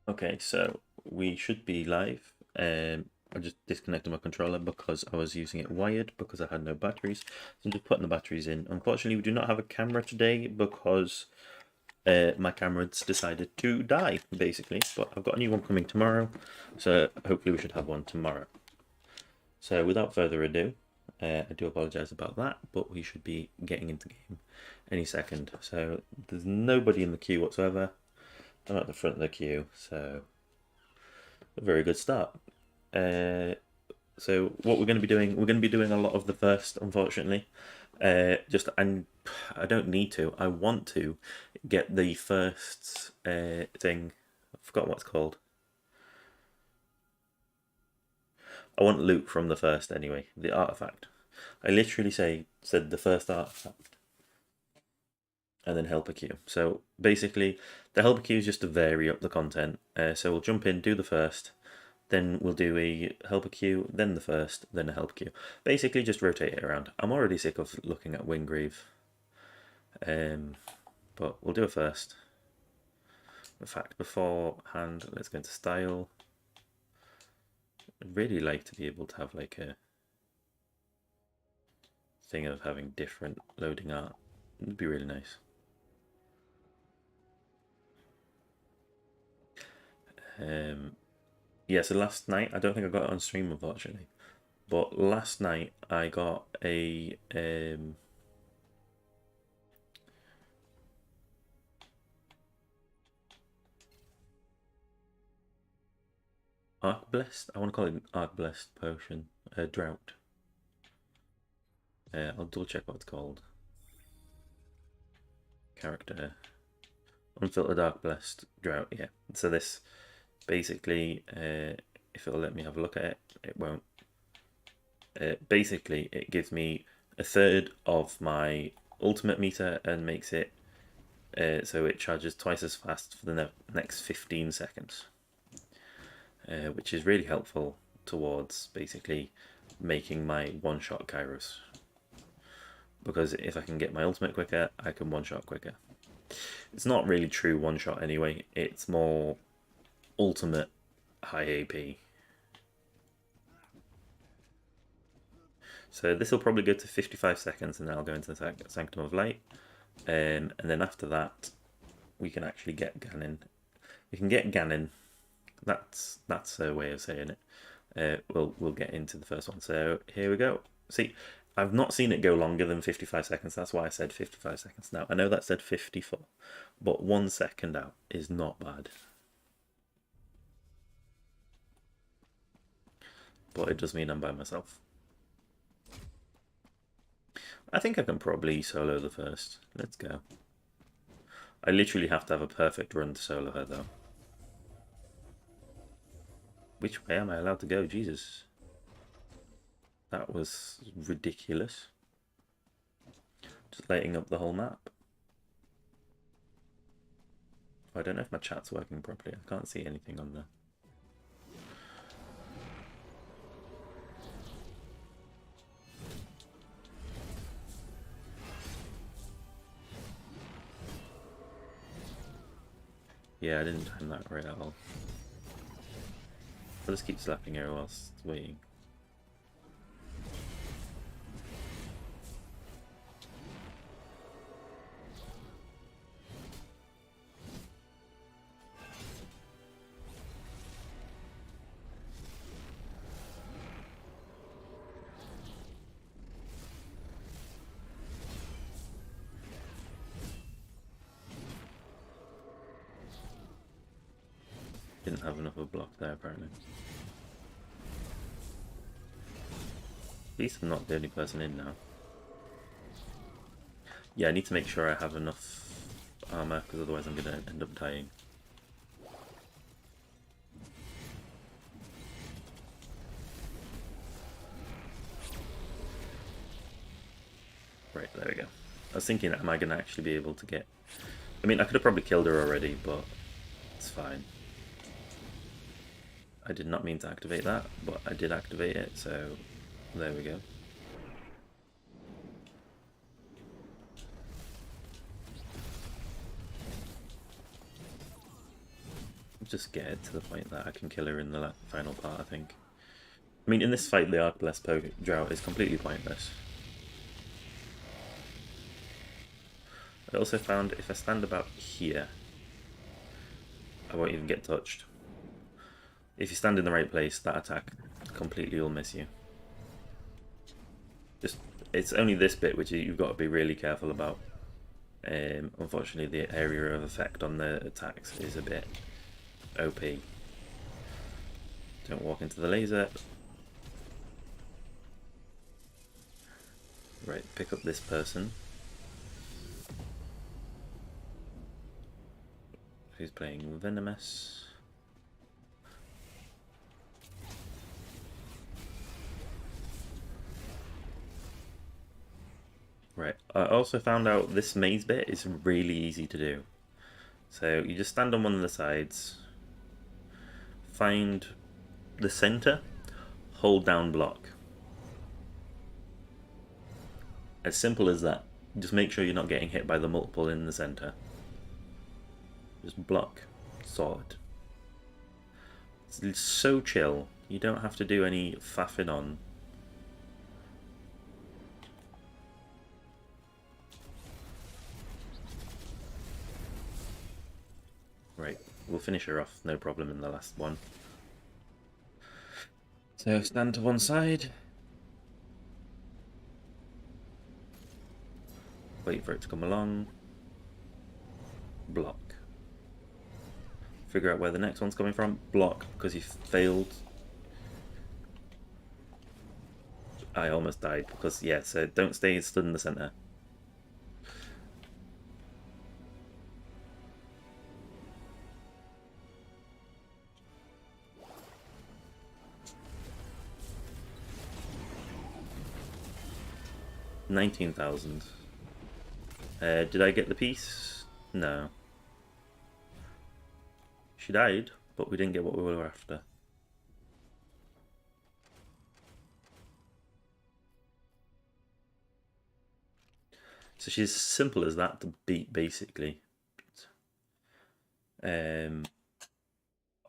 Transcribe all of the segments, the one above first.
Okay, so we should be live. I just disconnected my controller because I was using it wired because I had no batteries. So I'm just putting the batteries in. Unfortunately, we do not have a camera today because my camera's decided to die, basically. But I've got a new one coming tomorrow, so hopefully we should have one tomorrow. So without further ado, I do apologise about that, but we should be getting into game any second. So there's nobody in the queue whatsoever. I'm at the front of the queue, so a very good start. So what we're going to be doing, we're going to be doing a lot of the first, unfortunately. And I don't need to. I want to get the first thing. I forgot what it's called. I want loot from the first anyway. The artifact. I literally said the first artifact, and then helper queue. So basically, the helper queue is just to vary up the content. So we'll jump in, do the first. Then we'll do a helper queue, then the first, then a helper queue. Basically, just rotate it around. I'm already sick of looking at Wingrave, but we'll do it first. In fact, beforehand, let's go into style. I'd really like to be able to have like a thing of having different loading art. It'd be really nice. Yeah, so last night, I don't think I got it on stream, unfortunately. But last night I got a Arc Blessed. I want to call it an Arc Blessed potion. Drought. I'll double check what it's called. Character. Unfiltered Arc Blessed Drought. Yeah. So this basically, if it'll let me have a look at it, it won't. Basically, it gives me a third of my ultimate meter and makes it so it charges twice as fast for the next 15 seconds. Which is really helpful towards basically making my one-shot Kairos. Because if I can get my ultimate quicker, I can one-shot quicker. It's not really true one-shot anyway, it's more ultimate high AP. So this will probably go to 55 seconds and then I'll go into the Sanctum of Light. And then after that, we can actually get Ganon. We can get Ganon. That's a way of saying it. We'll get into the first one. So here we go. See, I've not seen it go longer than 55 seconds. That's why I said 55 seconds. Now I know that said 54, but 1 second out is not bad. But it does mean I'm by myself. I think I can probably solo the first. Let's go. I literally have to have a perfect run to solo her though. Which way am I allowed to go? Jesus. That was ridiculous. Just lighting up the whole map. I don't know if my chat's working properly. I can't see anything on there. Yeah, I didn't time that right at all. I'll just keep slapping her whilst waiting. Didn't have enough of a block there apparently. At least I'm not the only person in now. Yeah, I need to make sure I have enough armor because otherwise I'm going to end up dying. Right, there we go. I was thinking, am I going to actually be able to get... I mean, I could have probably killed her already, but it's fine. I did not mean to activate that, but I did activate it, so there we go. just get it to the point that I can kill her in the final part, I think. I mean, in this fight, the Arc Blessed Drought is completely pointless. I also found if I stand about here, I won't even get touched. If you stand in the right place, that attack completely will miss you. It's only this bit which you've got to be really careful about. Unfortunately, the area of effect on the attacks is a bit OP. Don't walk into the laser. Right, pick up this person. Who's playing Venomous. Right, I also found out this maze bit is really easy to do. So you just stand on one of the sides, find the center, hold down block. As simple as that. Just make sure you're not getting hit by the multiple in the center. Just block, sword. It's so chill. You don't have to do any faffing on. Right, we'll finish her off, no problem in the last one. So stand to one side. Wait for it to come along. Block. Figure out where the next one's coming from. Block, because you failed. I almost died because, yeah, so don't stay stood in the center. $19,000. Did I get the piece? No. She died, but we didn't get what we were after. So she's as simple as that to beat, basically.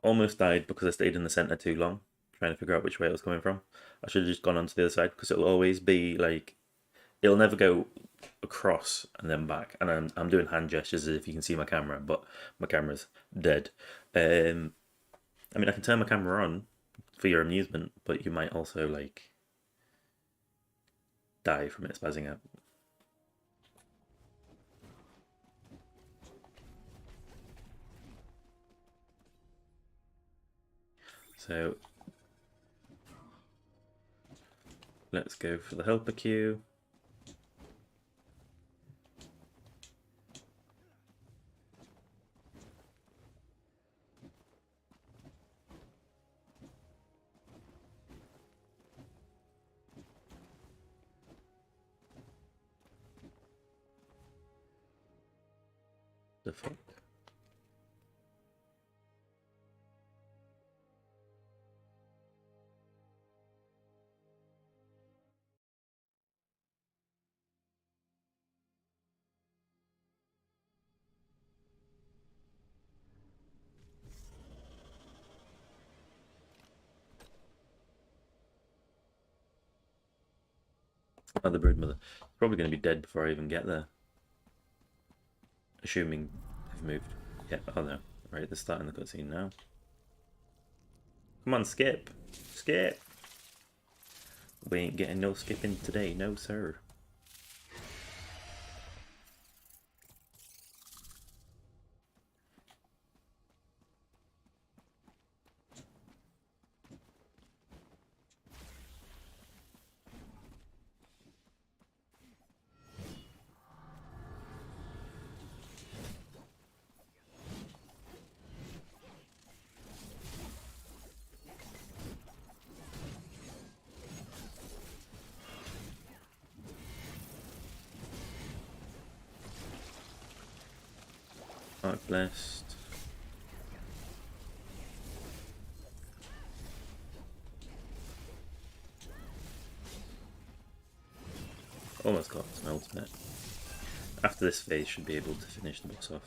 Almost died because I stayed in the center too long, trying to figure out which way it was coming from. I should have just gone onto the other side because it'll always be like, it'll never go across and then back. And I'm doing hand gestures as if you can see my camera, but my camera's dead. I mean, I can turn my camera on for your amusement, but you might also like die from it spazzing out. So let's go for the helper queue. The fuck? Oh, the broodmother. Probably going to be dead before I even get there. Assuming they've moved. Yeah, oh no. Right, they're starting the cutscene now. Come on, skip! Skip! We ain't getting no skipping today, no sir. Arc Blessed. Almost got an ultimate. After this phase, should be able to finish the boss off.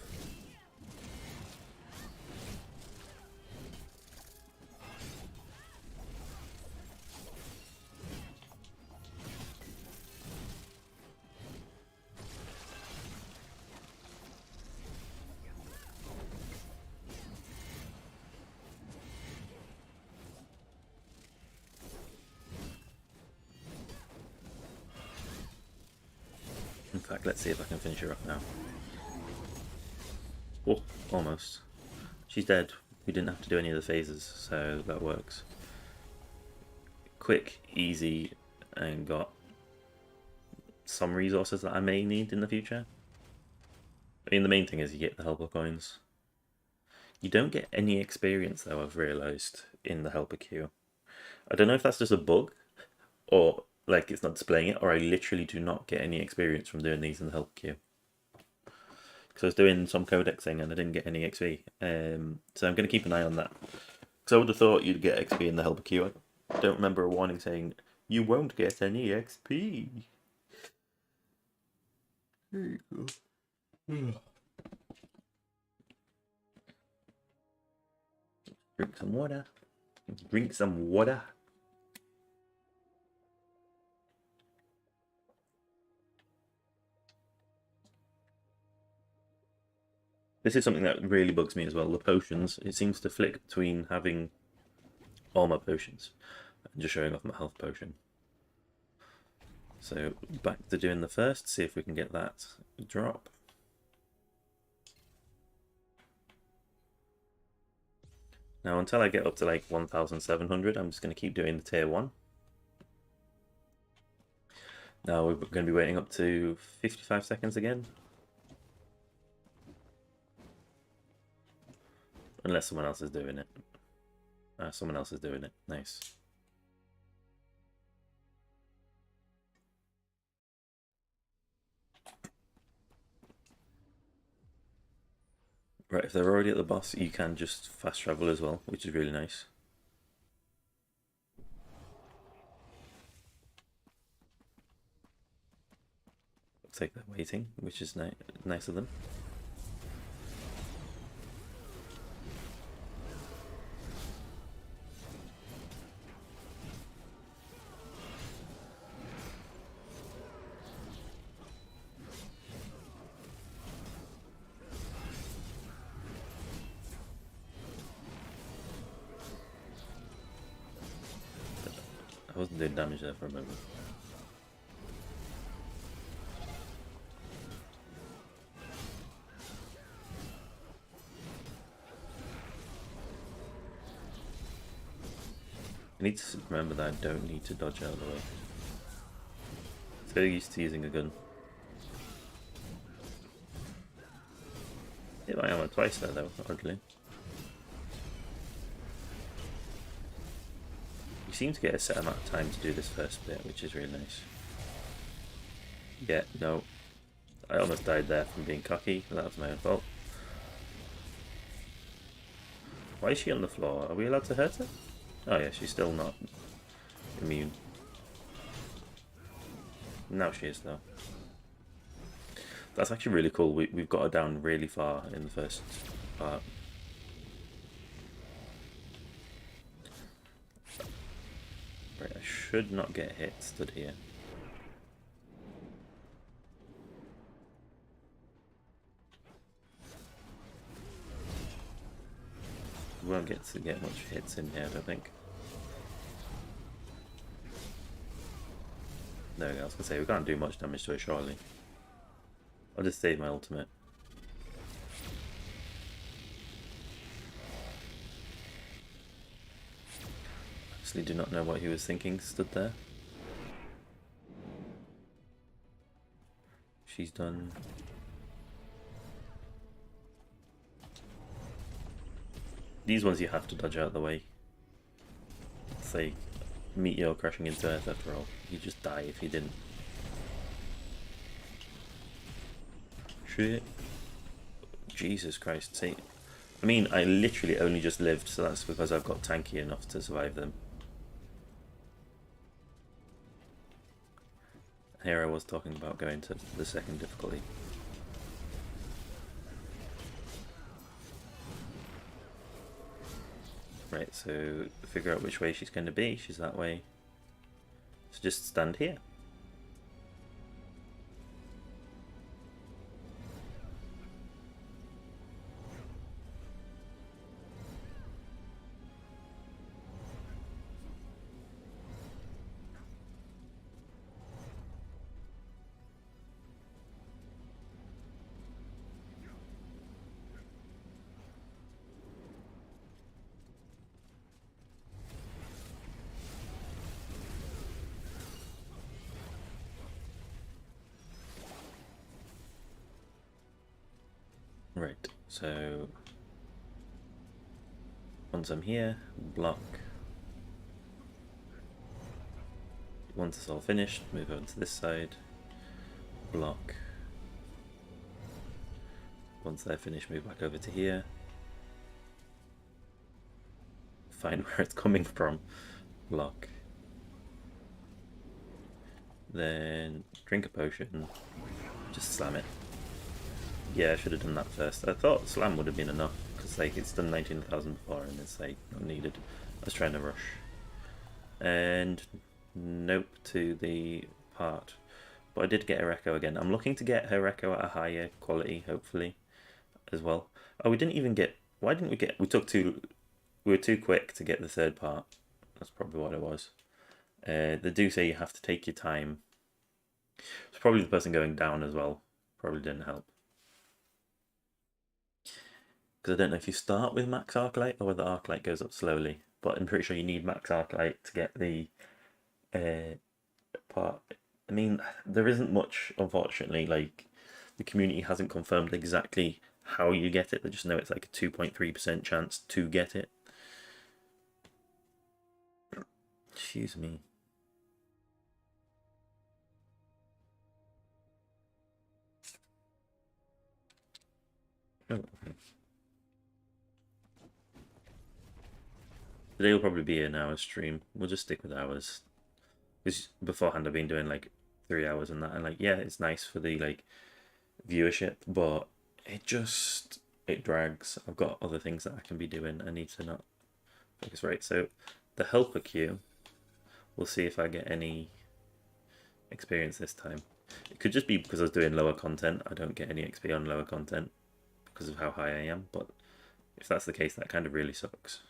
fact, let's see if I can finish her off now. Oh, almost. She's dead. We didn't have to do any of the phases, so that works. Quick, easy, and got some resources that I may need in the future. I mean, the main thing is you get the helper coins. You don't get any experience, though, I've realised, in the helper queue. I don't know if that's just a bug, or like it's not displaying it, or I literally do not get any experience from doing these in the helper queue. Because I was doing some codexing and I didn't get any XP. So I'm going to keep an eye on that. Because I would have thought you'd get XP in the helper queue. I don't remember a warning saying, you won't get any XP. There you go. Drink some water. Drink some water. This is something that really bugs me as well, the potions. It seems to flick between having all my potions and just showing off my health potion. So back to doing the first, see if we can get that drop. Now until I get up to like 1,700, I'm just going to keep doing the tier 1. Now we're going to be waiting up to 55 seconds again. Unless someone else is doing it. Someone else is doing it. Nice. Right, if they're already at the boss, you can just fast travel as well, which is really nice. Looks like they're waiting, which is nice of them. I wasn't doing damage there for a moment. I need to remember that I don't need to dodge out of the way. So used to using a gun. Hit my armor twice there though, oddly. You seem to get a set amount of time to do this first bit, which is really nice. Yeah, no. I almost died there from being cocky, that was my own fault. Why is she on the floor? Are we allowed to hurt her? Oh yeah, she's still not immune. Now she is though. That's actually really cool. We've got her down really far in the first part. Right, I should not get hit stood here. We won't get to get much hits in here, I don't think. There we go, I was going to say, we can't do much damage to her, surely. I'll just save my ultimate. Honestly, do not know what he was thinking, stood there. She's done. These ones you have to dodge out of the way. It's like meteor crashing into Earth after all. You just die if you didn't. Shit. Jesus Christ. See, I mean, I literally only just lived, so that's because I've got tanky enough to survive them. Here I was talking about going to the second difficulty. Right, so figure out which way she's going to be. She's that way. So just stand here. Right, so once I'm here, block. Once it's all finished, move over to this side, block. Once they're finished, move back over to here. Find where it's coming from, block. Then drink a potion, just slam it. Yeah, I should have done that first. I thought slam would have been enough, because like it's done 19,000 before and it's like not needed. I was trying to rush. And nope to the part. But I did get her echo again. I'm looking to get her echo at a higher quality, hopefully, as well. Oh, we didn't even get... Why didn't we get... We were too quick to get the third part. That's probably what it was. They do say you have to take your time. It's probably the person going down as well. Probably didn't help. Because I don't know if you start with max arc light or whether arc light goes up slowly. But I'm pretty sure you need max arc light to get the part. I mean, there isn't much, unfortunately. Like, the community hasn't confirmed exactly how you get it. They just know it's like a 2.3% chance to get it. Excuse me. Oh, okay. Today will probably be an hour stream. We'll just stick with hours. Because beforehand I've been doing like 3 hours and that, and like, yeah, it's nice for the like viewership, but it drags. I've got other things that I can be doing. I need to not focus. Right, so the helper queue, we'll see if I get any experience this time. It could just be because I was doing lower content. I don't get any XP on lower content because of how high I am, but if that's the case, that kind of really sucks.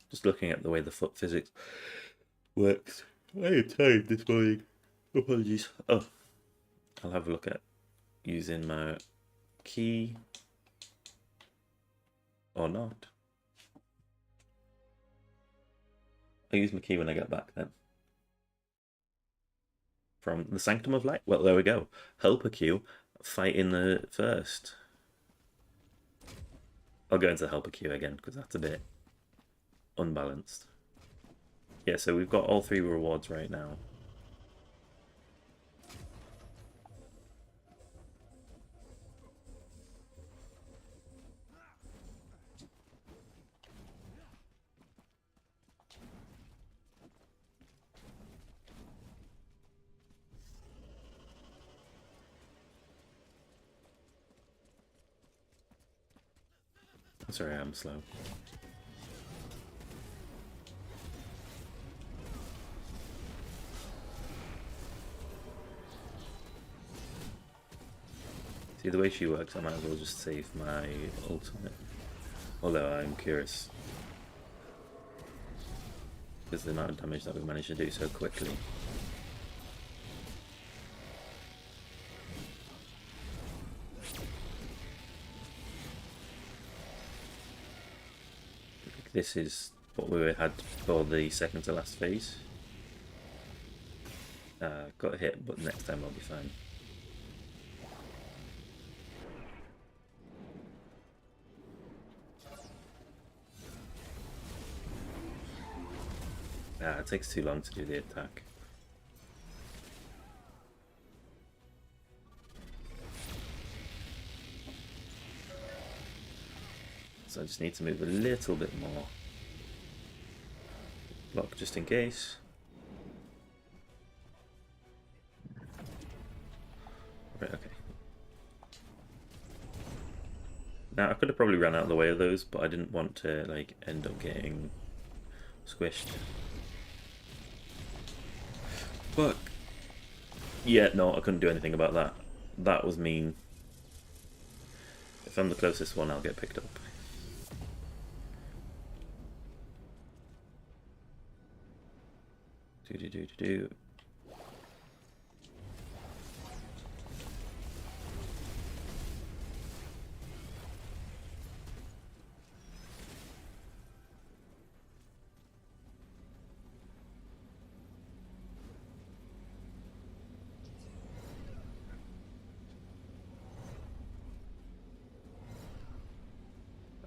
Just looking at the way the foot physics works. I am tired this morning. Apologies. Oh, I'll have a look at using my key or not. I'll use my key when I get back then. From the Sanctum of Light. Well, there we go. Helper queue, fight in the first. I'll go into the helper queue again because that's a bit unbalanced. Yeah, so we've got all 3 rewards right now. Sorry, I'm slow. See, the way she works, I might as well just save my ultimate. Although I'm curious. Because the amount of damage that we've managed to do so quickly. This is what we had for the second to last phase. Got a hit, but next time I'll be fine. It takes too long to do the attack. So I just need to move a little bit more. Block just in case. Right, okay. Now I could have probably ran out of the way of those, but I didn't want to like end up getting squished. Fuck. Yeah, no, I couldn't do anything about that. That was mean. If I'm the closest one, I'll get picked up. Do.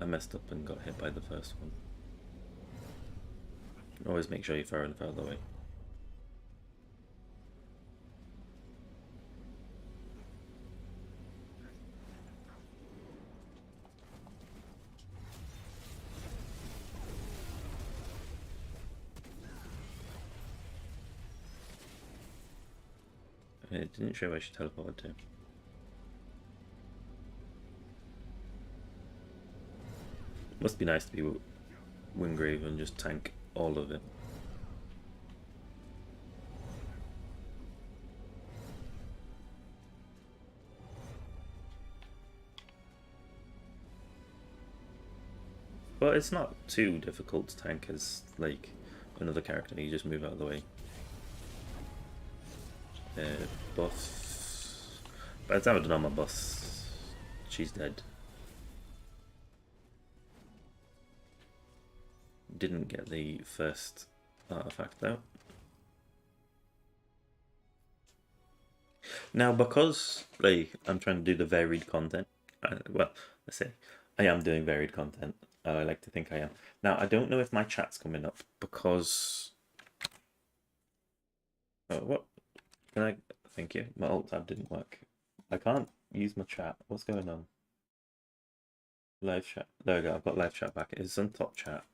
I messed up and got hit by the first one. Always make sure you're far and further away. It didn't show where she teleported to. Must be nice to be Wingrave and just tank all of it. But it's not too difficult to tank as like another character. You just move out of the way. Buff. By the time I've done all my buffs, she's dead. Didn't get the first artifact though. Now, because like I'm trying to do the varied content, well, let's say I am doing varied content. I like to think I am. Now, I don't know if my chat's coming up because. Oh, what? Can I? Thank you. My alt tab didn't work. I can't use my chat. What's going on? Live chat. There we go. I've got live chat back. It's on top chat.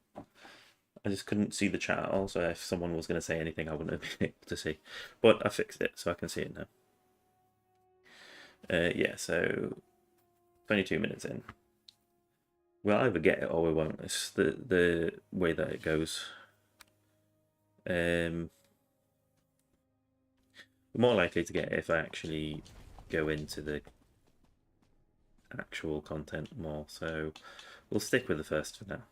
I just couldn't see the chat at all, so if someone was going to say anything, I wouldn't have been able to see. But I fixed it, so I can see it now. Yeah, so 22 minutes in. We'll either get it or we won't. It's the way that it goes. We're more likely to get it if I actually go into the actual content more. So we'll stick with the first for now,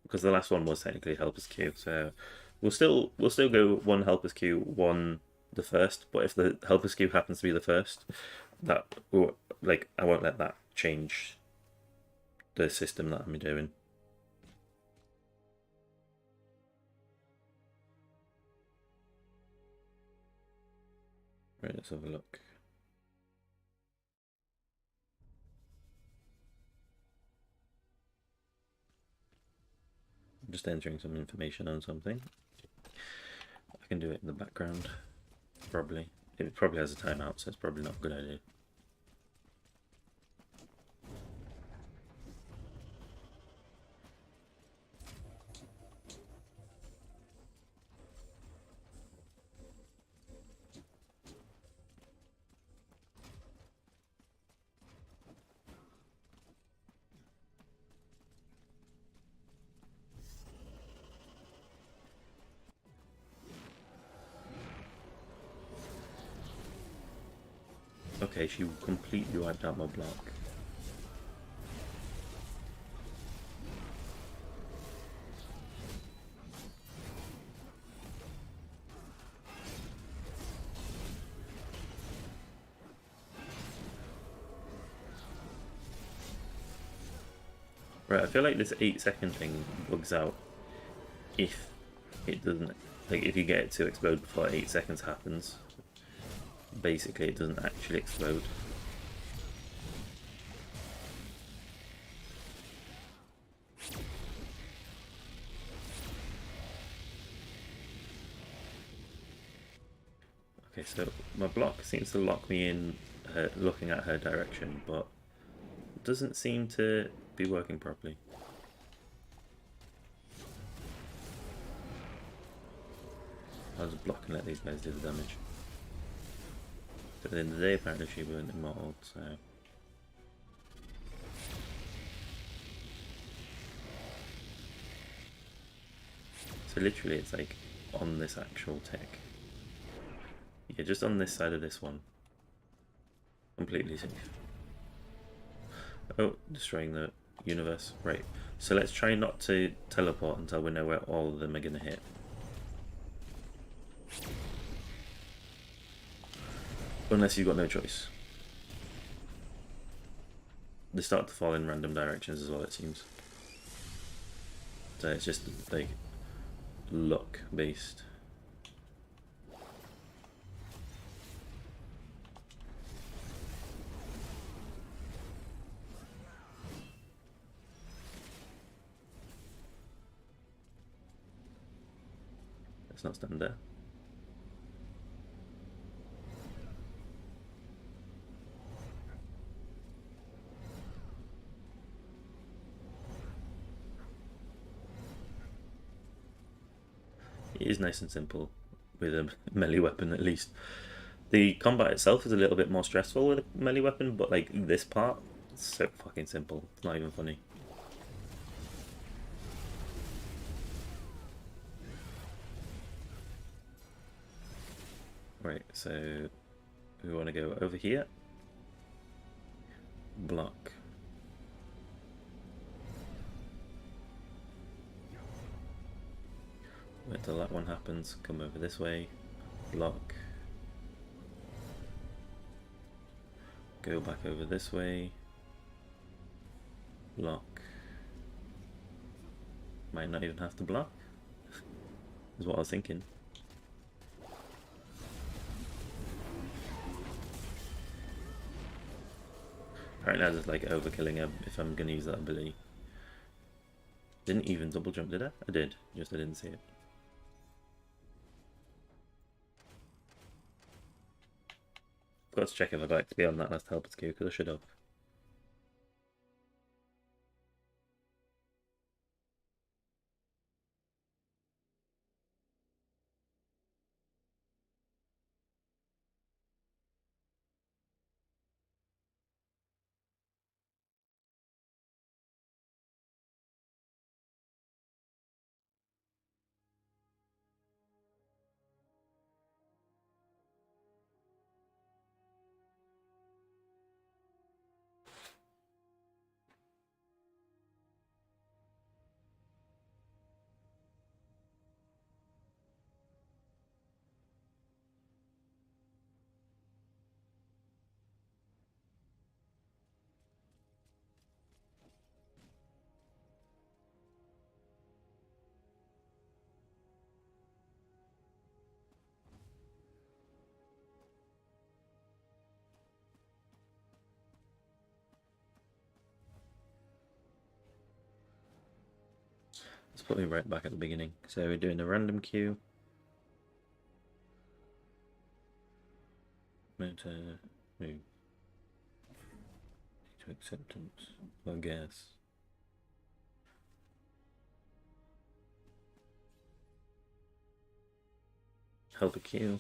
because the last one was technically helper's queue. So we'll still go one helper's queue, one the first. But if the helper's queue happens to be the first, that like I won't let that change the system that I'm doing. Right, let's have a look. I'm just entering some information on something. I can do it in the background, probably. It probably has a timeout, so it's probably not a good idea. Okay, she completely wiped out my block. Right, I feel like this 8-second thing bugs out if it doesn't, like if you get it to explode before 8 seconds happens. Basically, it doesn't actually explode. Okay, so my block seems to lock me in looking at her direction, but it doesn't seem to be working properly. I'll just block and let these guys do the damage. But at the end of the day, apparently she weren't immortal, so... So literally it's like on this actual tick. Yeah, just on this side of this one. Completely safe. Oh, destroying the universe. Right, so let's try not to teleport until we know where all of them are going to hit. Unless you've got no choice. They start to fall in random directions as well, it seems. So it's just like luck based. Let's not stand there. It is nice and simple with a melee weapon, at least. The combat itself is a little bit more stressful with a melee weapon, but like this part, it's so fucking simple. It's not even funny. Right, so we want to go over here. Block. Wait till that one happens. Come over this way. Block. Go back over this way. Block. Might not even have to block. Is what I was thinking. Apparently I just like overkilling him if I'm gonna use that ability. Didn't even double jump, did I? I did, just I didn't see it. Forgot to check if I got XP on that last helper's queue, because I should have. Let's put me right back at the beginning. So we're doing a random queue. Move. To acceptance, I guess. Help a queue.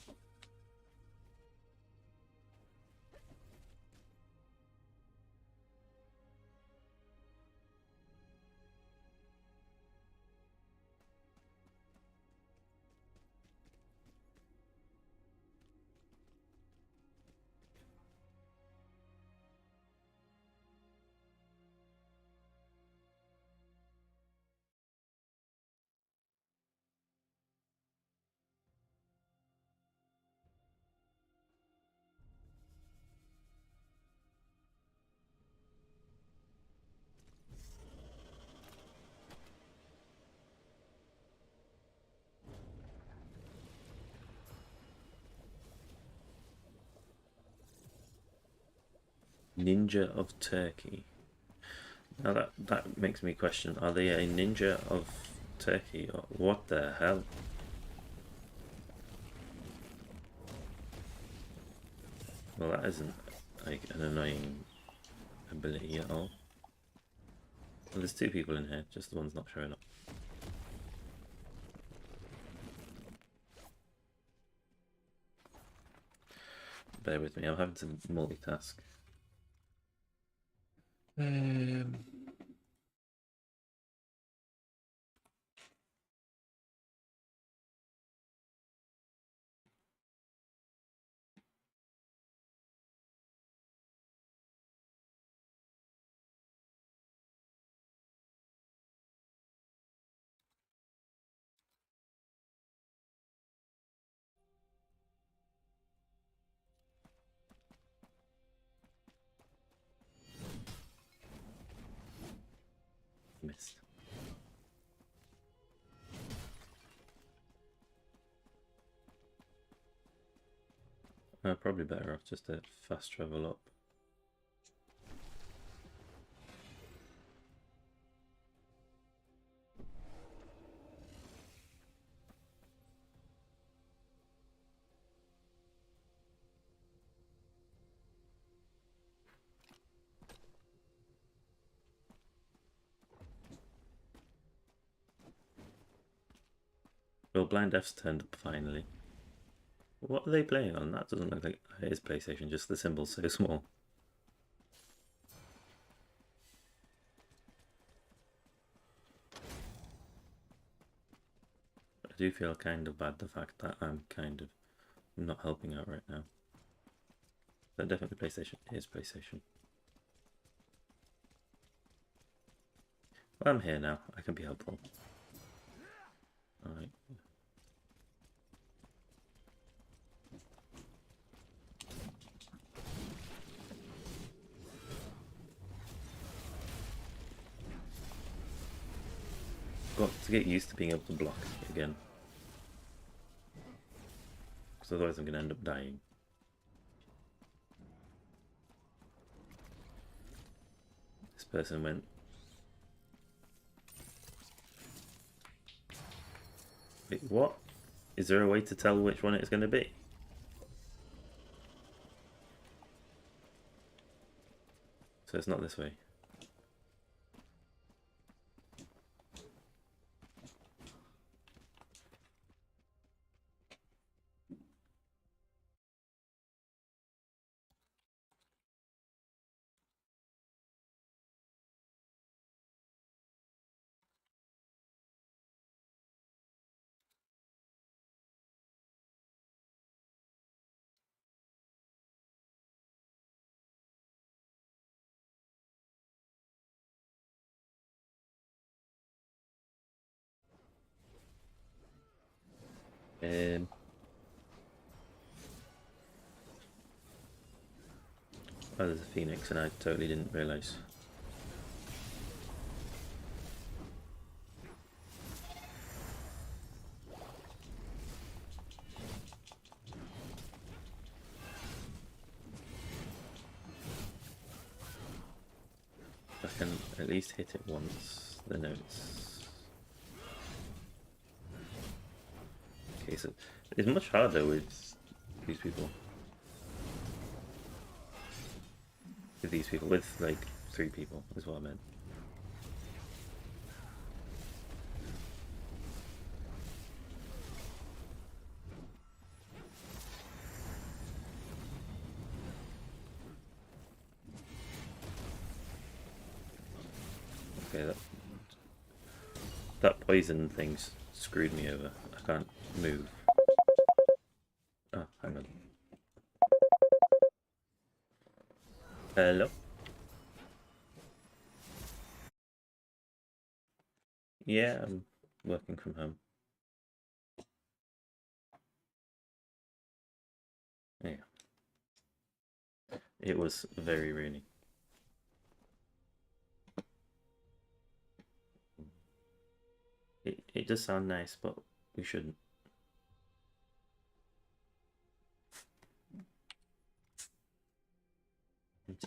Ninja of Turkey. Now that makes me question, are they a ninja of Turkey or what the hell? Well, that isn't like an annoying ability at all. Well, there's two people in here, just the one's not showing up. Bear with me, I'm having to multitask. Missed. Probably better off just to fast travel up. Oh, Blind F's turned up finally. What are they playing on? That doesn't look like it is PlayStation, just the symbol's so small. I do feel kind of bad the fact that I'm kind of not helping out right now. But definitely PlayStation is PlayStation. Well, I'm here now. I can be helpful. Alright. Got to get used to being able to block again. Because otherwise I'm going to end up dying. This person went... Wait, what? Is there a way to tell which one it's going to be? So it's not this way. Oh, there's a phoenix and I totally didn't realise. I can at least hit it once, the notes. Okay, so it's much harder with these people. With these people, with like 3 people, is what I meant. Okay, that poison thing's screwed me over. I can't move. Oh, hang on. Hello? Yeah, I'm working from home. Yeah. It was very rainy. It does sound nice, but we shouldn't.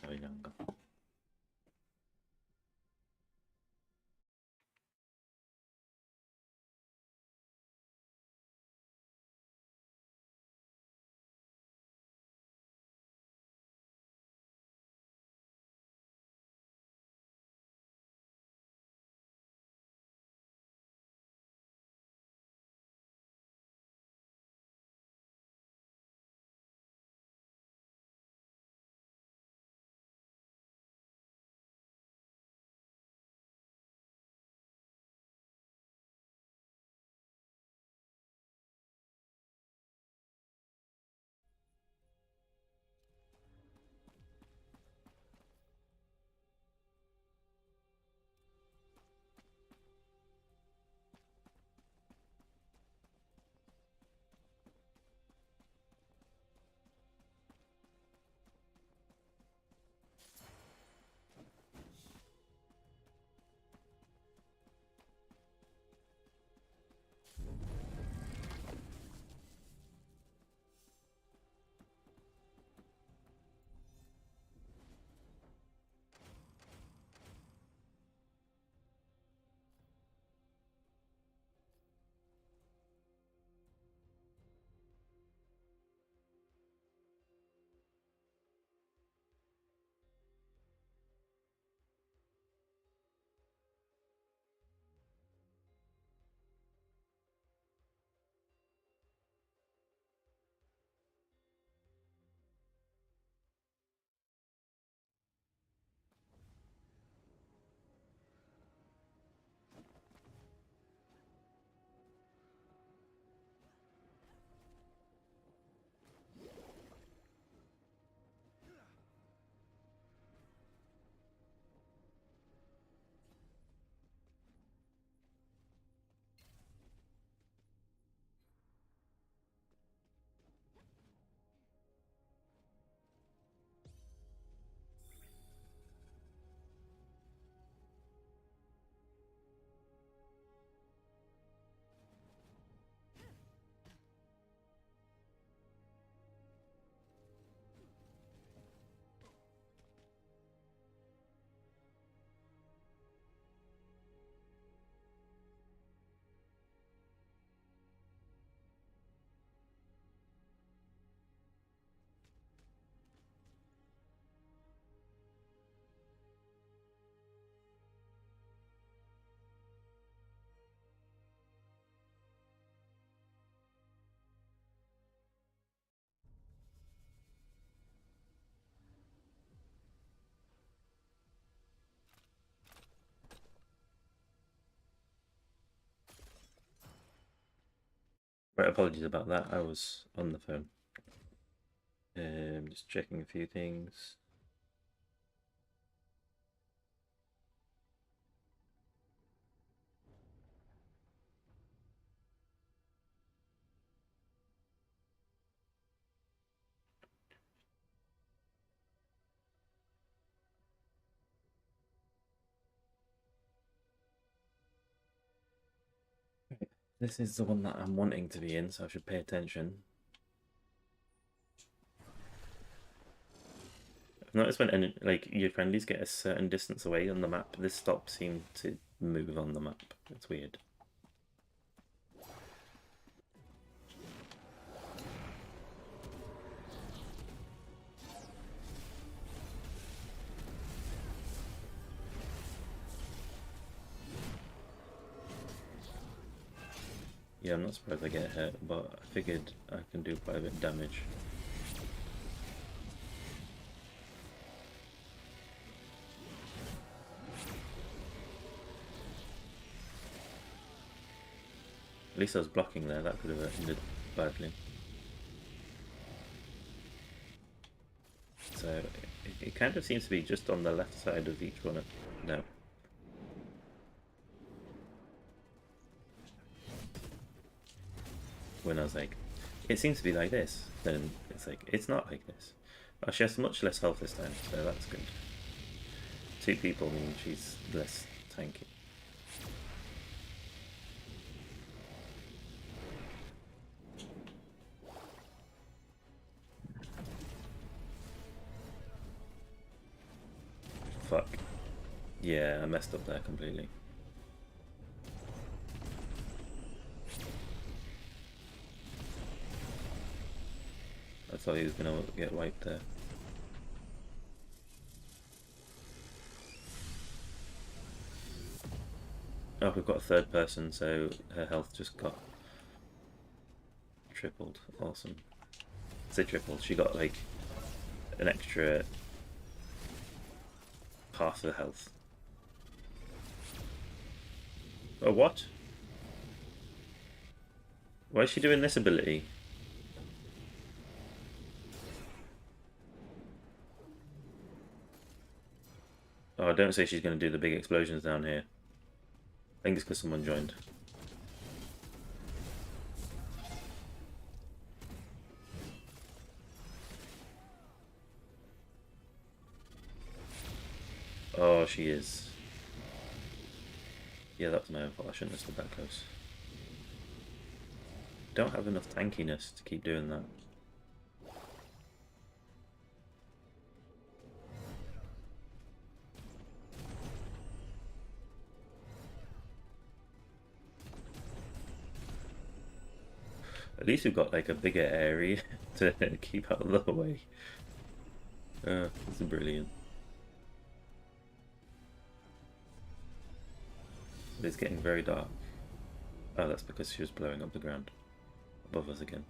Sorry, longer. Right, apologies about that. I was on the phone. Just checking a few things. This is the one that I'm wanting to be in, so I should pay attention. I've noticed when like your friendlies get a certain distance away on the map, this stop seems to move on the map. It's weird. Yeah, I'm not surprised I get hurt, but I figured I can do quite a bit of damage. At least I was blocking there, that could have ended badly. So it kind of seems to be just on the left side of each one. No. When I was like, it seems to be like this, then it's like, it's not like this. She has much less health this time, so that's good. 2 people mean she's less tanky. Fuck. Yeah, I messed up there completely. I thought he was gonna get wiped there. Oh, we've got a 3rd person, so her health just got tripled. Awesome. I say tripled, she got like an extra half of the health. Oh, what? Why is she doing this ability? Oh, don't say she's going to do the big explosions down here. I think it's because someone joined. Oh, she is. Yeah, that's my own fault. I shouldn't have stood that close. Don't have enough tankiness to keep doing that. At least we've got like a bigger area to keep out of the way. This is brilliant. It's getting very dark. Oh, that's because she was blowing up the ground above us again.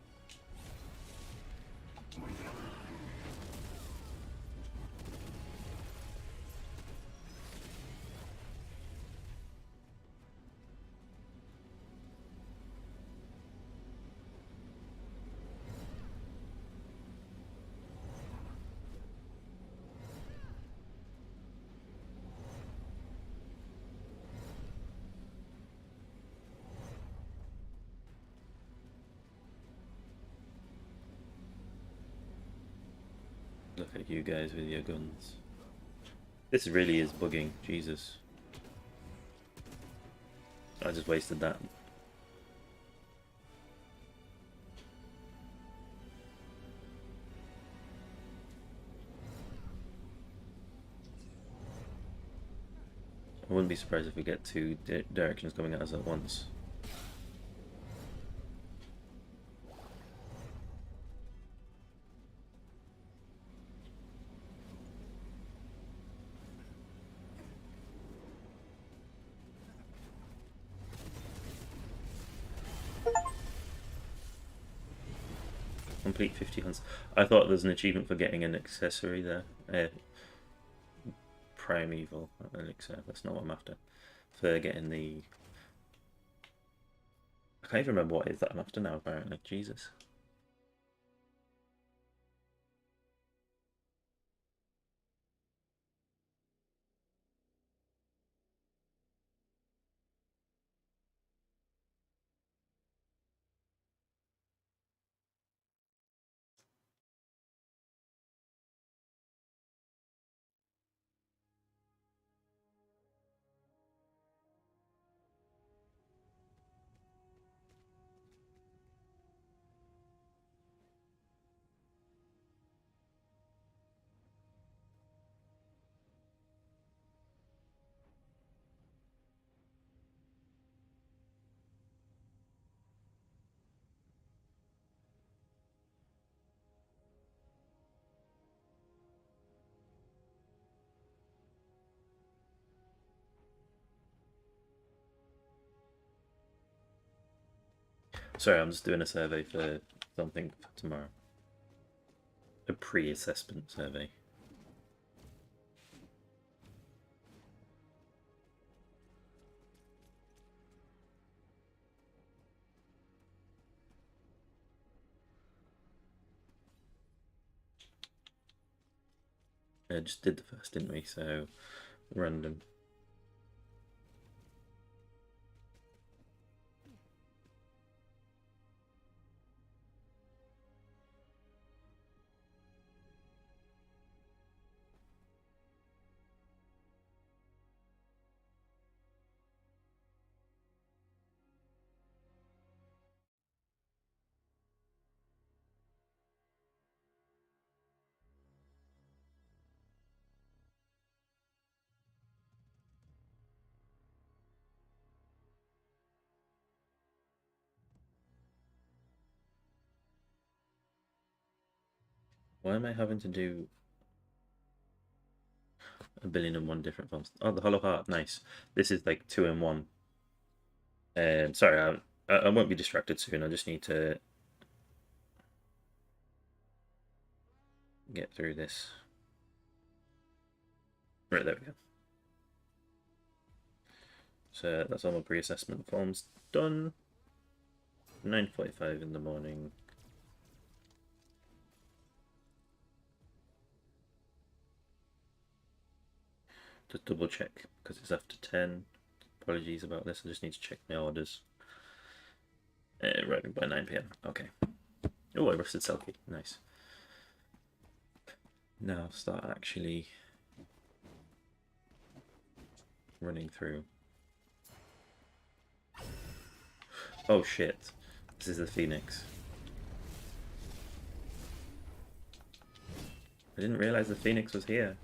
Look at you guys with your guns. This really is bugging, Jesus. I just wasted that. I wouldn't be surprised if we get 2 directions coming at us at once. Complete 50 hunts. I thought there's an achievement for getting an accessory there. Primeval elixir. That's not what I'm after. For getting the I can't even remember what it is that I'm after now, apparently. Jesus. Sorry, I'm just doing a survey for something for tomorrow. A pre-assessment survey. I just did the first, didn't we? So, random. Why am I having to do 1,000,001 different films? Oh, the Hollow Heart, nice. This is like 2 in 1. Sorry, I won't be distracted soon. I just need to get through this. Right, there we go. So that's all my pre-assessment forms done. 9:45 in the morning. Just double check because it's after 10. Apologies about this. I just need to check my orders. Arriving by 9 p.m. Okay. Oh, I rusted Selkie. Nice. Now start actually running through. Oh shit. This is the Phoenix. I didn't realize the Phoenix was here.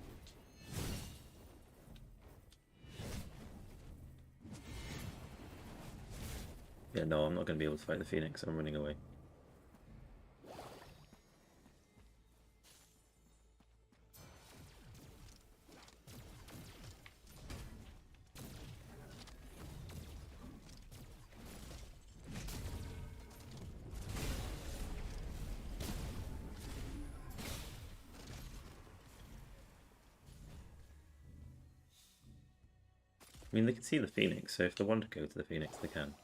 Yeah, no, I'm not going to be able to fight the Phoenix. I'm running away. I mean, they can see the Phoenix, so if they want to go to the Phoenix, they can.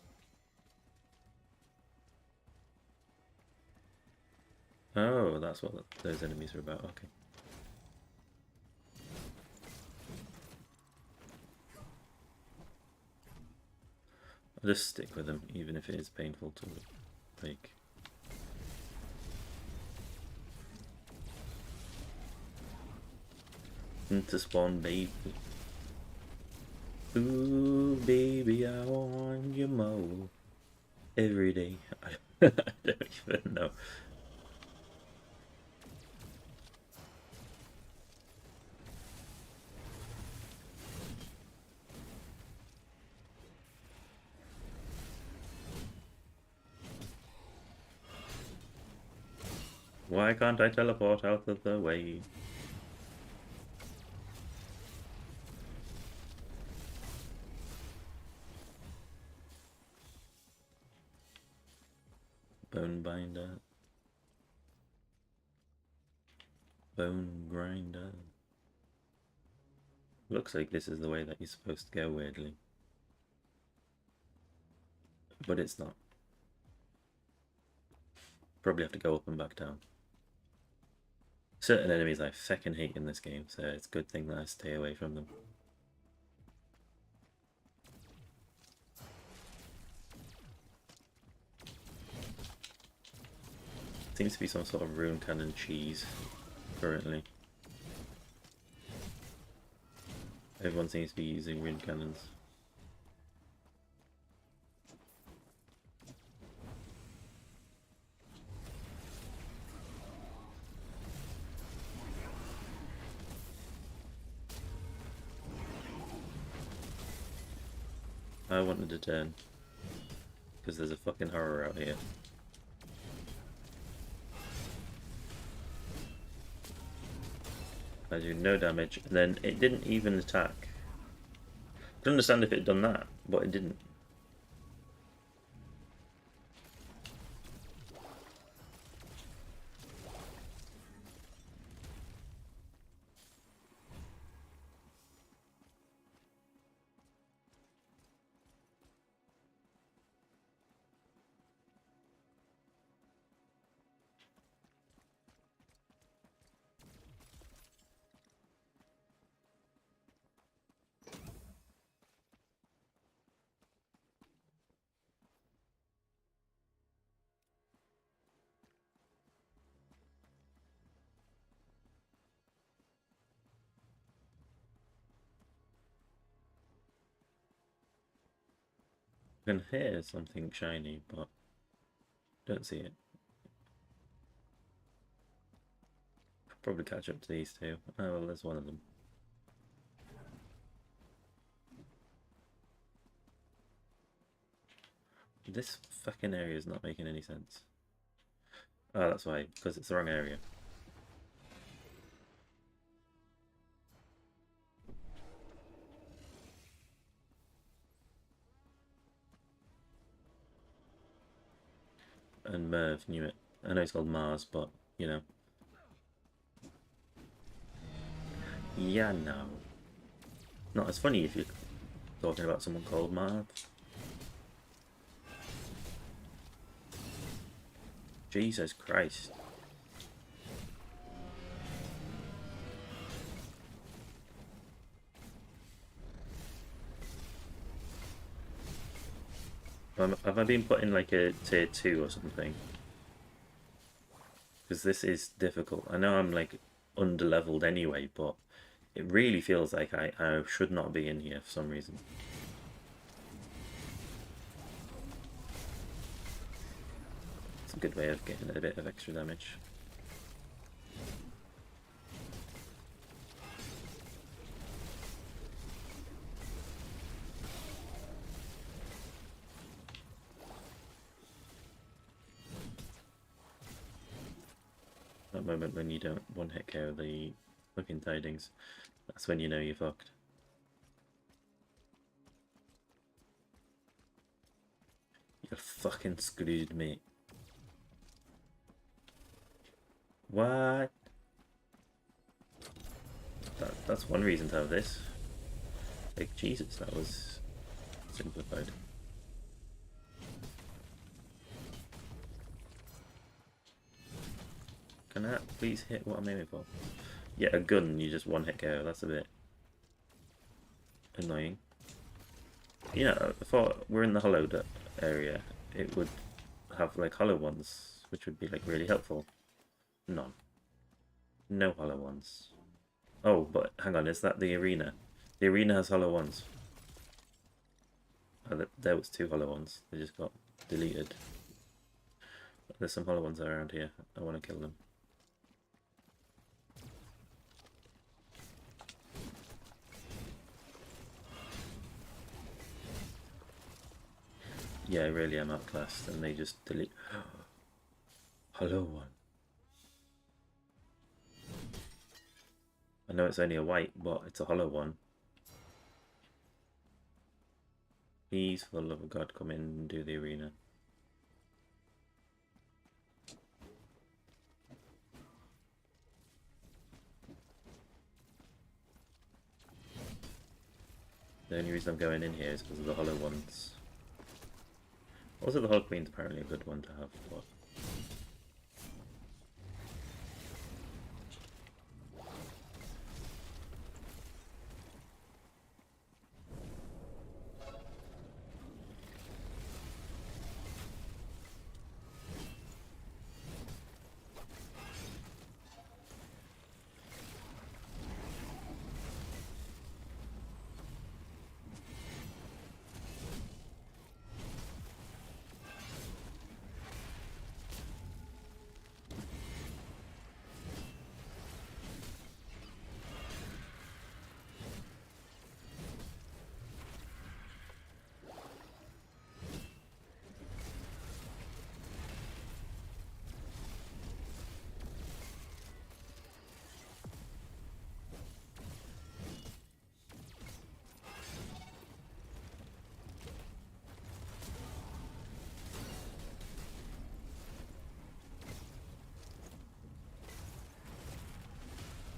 Oh, that's what those enemies are about. Okay. I'll just stick with them, even if it is painful to make. Into spawn, baby. Ooh, baby, I want you more. Every day. I don't even know. Why can't I teleport out of the way? Bone binder. Bone grinder. Looks like this is the way that you're supposed to go, weirdly. But it's not. Probably have to go up and back down. Certain enemies I fucking hate in this game, so it's a good thing that I stay away from them. Seems to be some sort of rune cannon cheese currently. Everyone seems to be using rune cannons. I wanted to turn because there's a fucking horror out here. I do no damage, and then it didn't even attack. I don't understand if it had done that, but it didn't. I can hear something shiny, but don't see it. Probably catch up to these two. Oh well, there's one of them. This fucking area is not making any sense. Oh, that's why, because it's the wrong area. And Merv knew it. I know it's called Mars, but, you know. Yeah, no. Not as funny if you're talking about someone called Marv. Jesus Christ. Have I been put in like a tier 2 or something? Because this is difficult. I know I'm like under-leveled anyway, but it really feels like I should not be in here for some reason. It's a good way of getting a bit of extra damage. That moment when you don't one-hit KO the fucking tidings, that's when you know you're fucked. You're fucking screwed, mate. What? That's one reason to have this. Like, Jesus, that was simplified. Can that please hit what I'm aiming for? Yeah, a gun, you just one-hit KO, that's a bit annoying. You know, if we're in the hollow area, it would have like hollow ones, which would be like really helpful. None. No hollow ones. Oh, but hang on, is that the arena? The arena has hollow ones. Oh, there was 2 hollow ones. They just got deleted. There's some hollow ones around here. I want to kill them. Yeah, I really am outclassed, and they just delete. Hollow one. I know it's only a white, but it's a hollow one. Please, for the love of God, come in and do the arena. The only reason I'm going in here is because of the hollow ones. Also, the Hog Queen's apparently a good one to have, but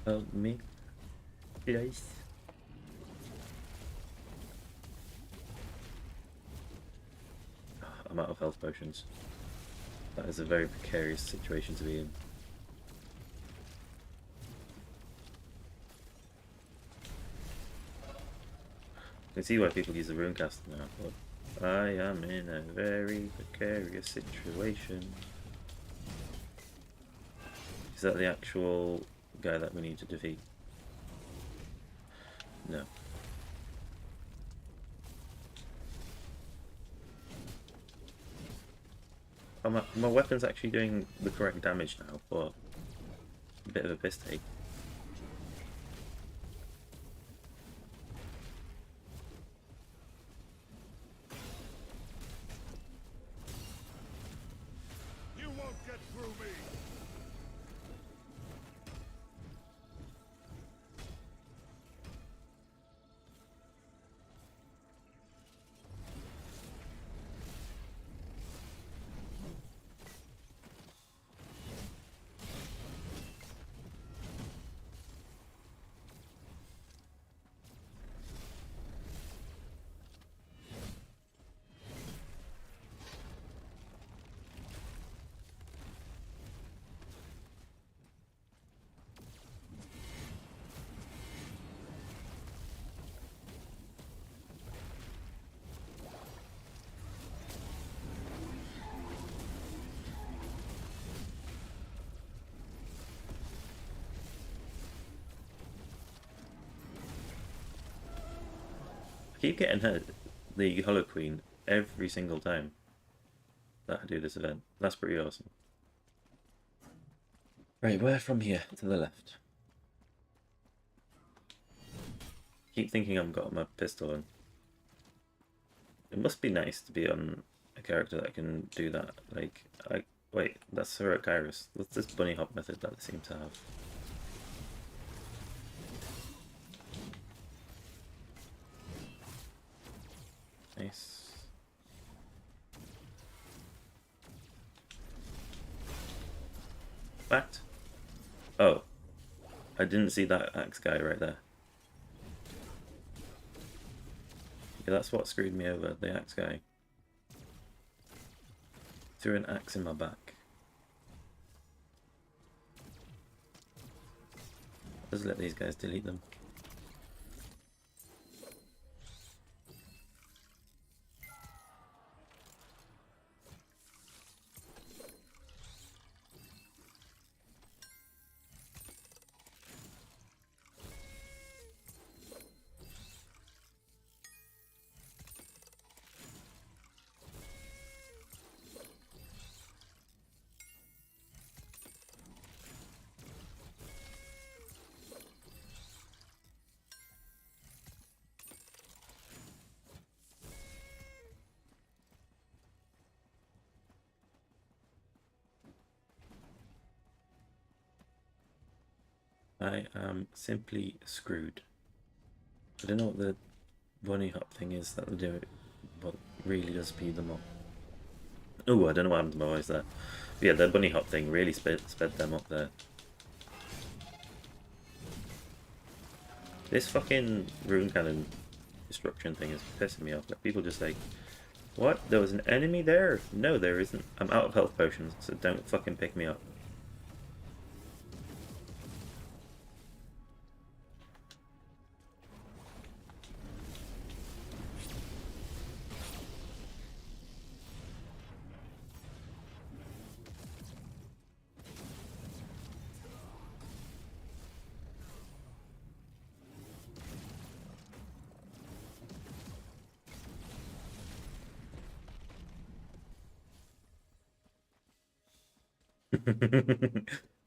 Help me. Please. I'm out of health potions. That is a very precarious situation to be in. I can see why people use the runecast now, but I am in a very precarious situation. Is that the actual guy that we need to defeat? No. Oh, my weapon's actually doing the correct damage now, but a bit of a piss take. You won't get through me. I keep getting her, the Hollow Queen, every single time that I do this event. That's pretty awesome. Right, where from here? To the left. Keep thinking I've got my pistol on. It must be nice to be on a character that can do that. Like, wait, that's her at Kairos. What's this bunny hop method that they seem to have? Nice. What? Oh. I didn't see that axe guy right there. Yeah, that's what screwed me over, the axe guy. Threw an axe in my back. Just let these guys delete them. I am simply screwed. I don't know what the bunny hop thing is that will do it, but really does speed them up. Oh, I don't know what happened to my voice there. But yeah, the bunny hop thing really sped them up there. This fucking rune cannon destruction thing is pissing me off. Like, people just like, what? There was an enemy there? No, there isn't. I'm out of health potions, so don't fucking pick me up.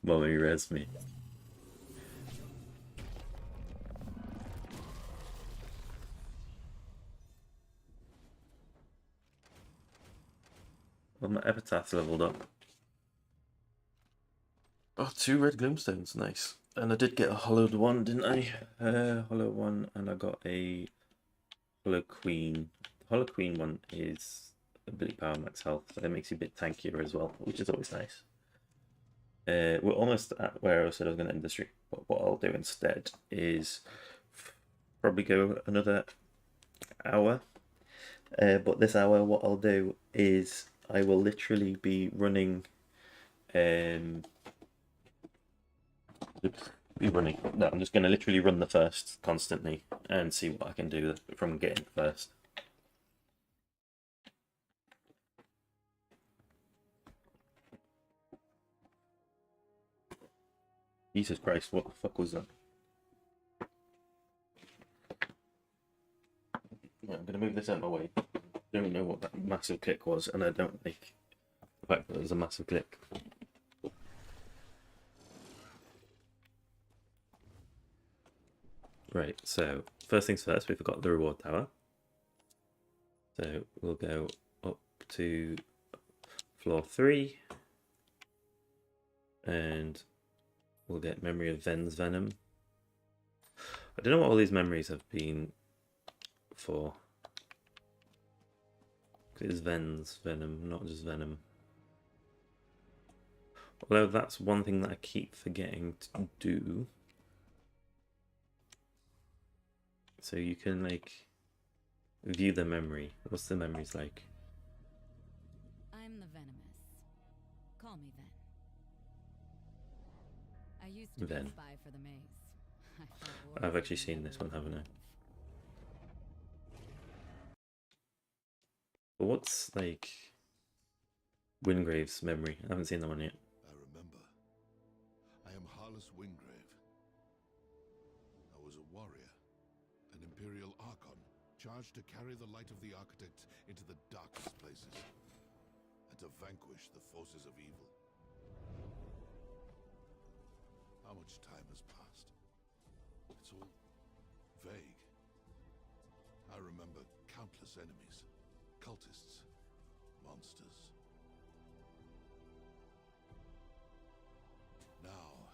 Mommy res me. Well, my epitaph's leveled up. Oh, 2 red gloomstones, nice. And I did get a hollowed one, didn't I? Hollow one, and I got a Hollow Queen. The Hollow Queen one is ability power max health, so it makes you a bit tankier as well, which is always nice. We're almost at where I said I was going to end the stream, but what I'll do instead is probably go another hour. But this hour, what I'll do is I will literally be running. Be running. No, I'm just going to literally run the first constantly and see what I can do from getting first. Jesus Christ, what the fuck was that? Yeah, I'm going to move this out of my way. I don't know what that massive click was, and I don't like the fact that it was a massive click. Right, so first things first, we forgot the reward tower. So we'll go up to floor 3, and we'll get Memory of Ven's Venom. I don't know what all these memories have been for. It's Ven's Venom, not just Venom. Although that's one thing that I keep forgetting to do. So you can like view the memory. What's the memories like? I'm the Venomous. Call me Ven. I used to be a spy for the maze. I've actually seen this one, haven't I? But what's like Wingrave's memory? I haven't seen that one yet. I remember. I am Harless Wingrave. I was a warrior, an Imperial Archon, charged to carry the light of the Architect into the darkest places, and to vanquish the forces of evil. How much time has passed? It's all vague. I remember countless enemies, cultists, monsters. Now,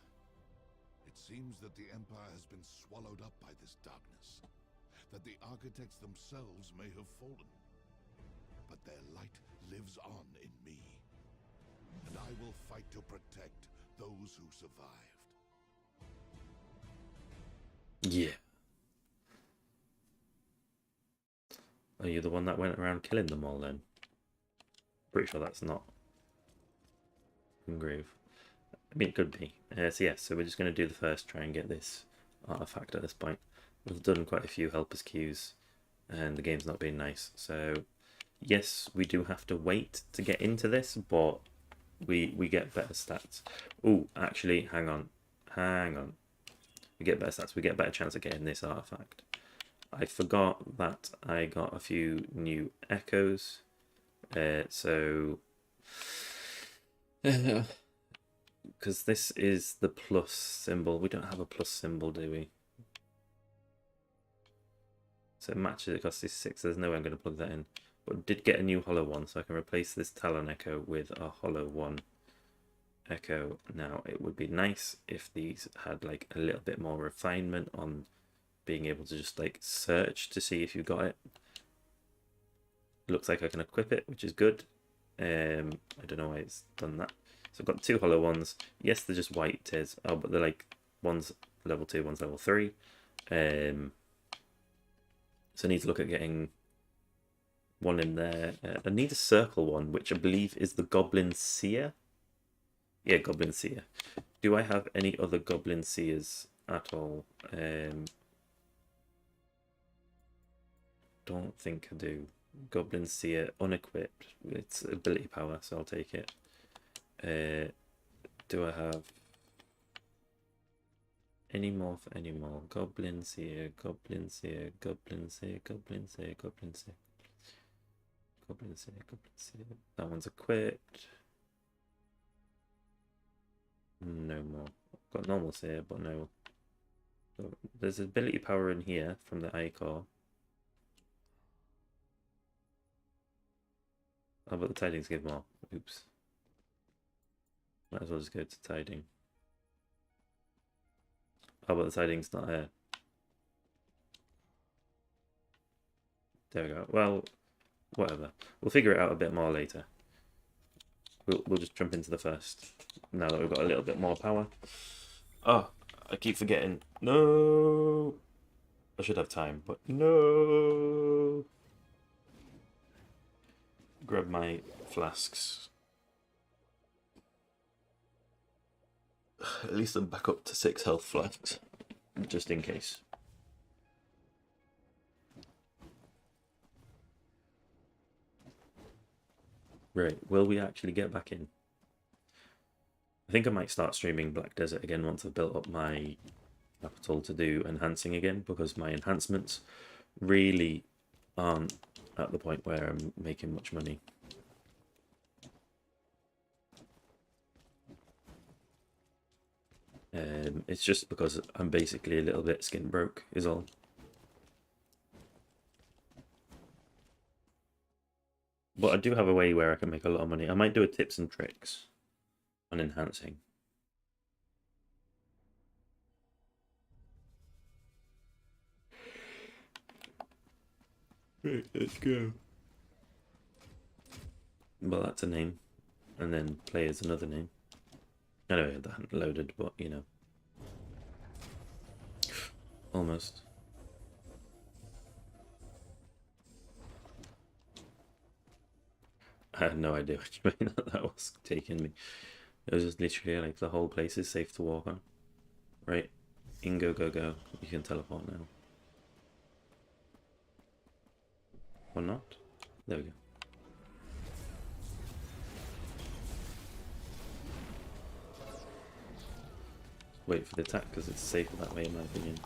it seems that the Empire has been swallowed up by this darkness, that the Architects themselves may have fallen. But their light lives on in me, and I will fight to protect those who survived. Yeah. Are you the one that went around killing them all then? Pretty sure that's not Wingrave. I mean, it could be. So yes, so we're just going to do the first, try and get this artifact at this point. We've done quite a few helpers queues, and the game's not been nice. So yes, we do have to wait to get into this, but we get better stats. Oh, actually, hang on. We get better stats. We get a better chance of getting this artifact. I forgot that I got a few new echoes. So because this is the plus symbol. We don't have a plus symbol, do we? So it matches, it costs 6. There's no way I'm going to plug that in. But did get a new hollow one, so I can replace this Talon Echo with a hollow one Echo. Now, it would be nice if these had like a little bit more refinement on being able to just like search to see if you got it. Looks like I can equip it, which is good. I don't know why it's done that. So I've got 2 hollow ones. Yes, they're just white tears. Oh, but they're like, one's level 2, one's level 3. So I need to look at getting one in there. I need a circle one, which I believe is the Goblin Seer. Yeah, Goblin Seer. Do I have any other Goblin Seers at all? Don't think I do. Goblin Seer unequipped. It's ability power, so I'll take it. Do I have any more for any more? Goblin Seer, Goblin Seer, Goblin Seer, Goblin Seer, Goblin Seer. Goblin Seer, Goblin Seer. That one's equipped. No more. I've got normal Seer, but no. There's ability power in here from the Icor. Oh, but the tidings give more. Oops. Might as well just go to tiding. Oh, but the tiding's not here. There we go. Well, whatever. We'll figure it out a bit more later. we'll just jump into the first. Now that we've got a little bit more power. Oh, I keep forgetting. No! I should have time, but no! Grab my flasks. At least I'm back up to 6 health flasks, just in case. Right, will we actually get back in? I think I might start streaming Black Desert again once I've built up my capital to do enhancing again, because my enhancements really aren't at the point where I'm making much money. It's just because I'm basically a little bit skin broke is all. But I do have a way where I can make a lot of money. I might do a tips and tricks on enhancing. Right, let's go. Well, that's a name. And then play is another name. Anyway, that hadn't loaded, but you know. Almost. I had no idea which way that was taking me. It was just literally like the whole place is safe to walk on. Right. Go, go, go. You can teleport now. Or not? There we go. Wait for the attack because it's safer that way in my opinion.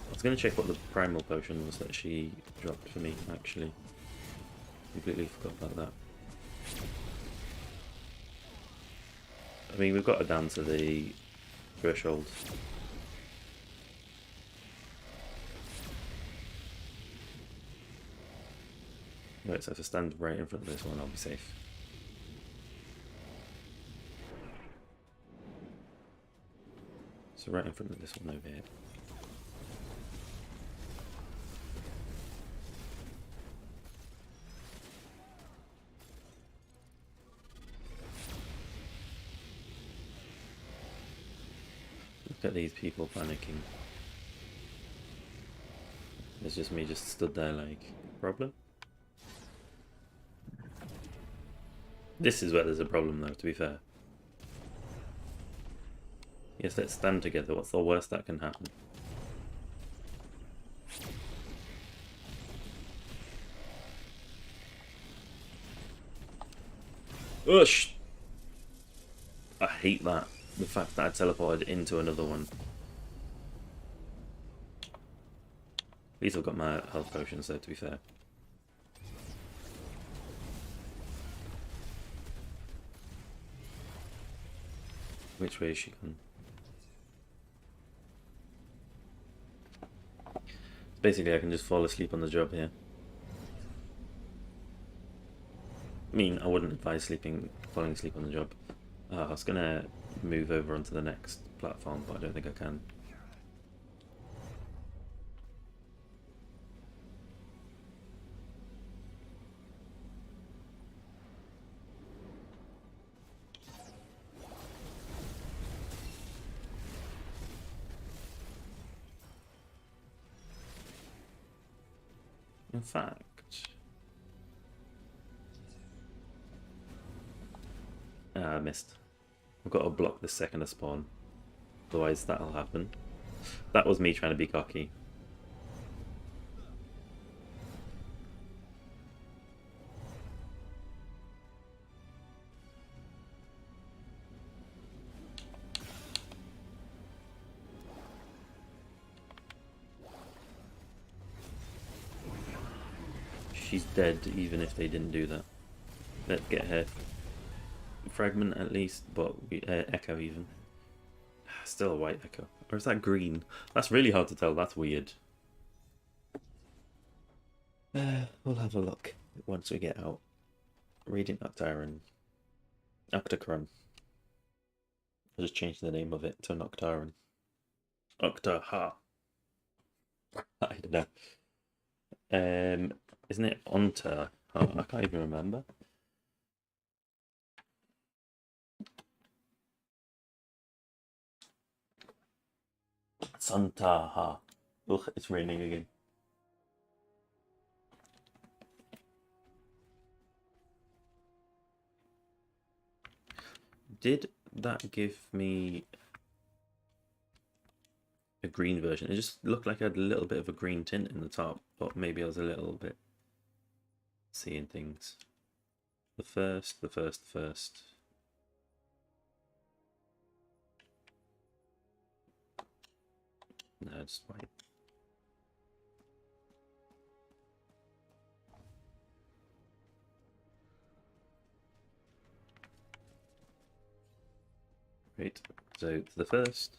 I was going to check what the primal potion was that she dropped for me, actually. Completely forgot about that. I mean, we've got to down to the threshold. Right, so if I stand right in front of this one, I'll be safe. So right in front of this one over here. Look at these people panicking. It's just me just stood there like, problem? This is where there's a problem though, to be fair. Yes, let's stand together. What's the worst that can happen? Ush! I hate that. The fact that I teleported into another one. At least I've got my health potions though, to be fair. Which way is she gone? Basically, I can just fall asleep on the job here. I mean, I wouldn't advise falling asleep on the job. I was gonna move over onto the next platform, but I don't think I can. In fact, I missed. I've got to block the second of spawn, otherwise that'll happen. That was me trying to be cocky. She's dead even if they didn't do that. Let's get her fragment at least, but echo even. Still a white echo. Or is that green? That's really hard to tell. That's weird. We'll have a look once we get out. Radiant Octaren. Octocron. I just changed the name of it to Noctaran. Octaha. I don't know. Isn't it Onta? Oh, I can't even remember. Santaha. Ugh, it's raining again. Did that give me a green version? It just looked like I had a little bit of a green tint in the top, but maybe I was a little bit seeing things. The first. No, it's white. Right, so the first.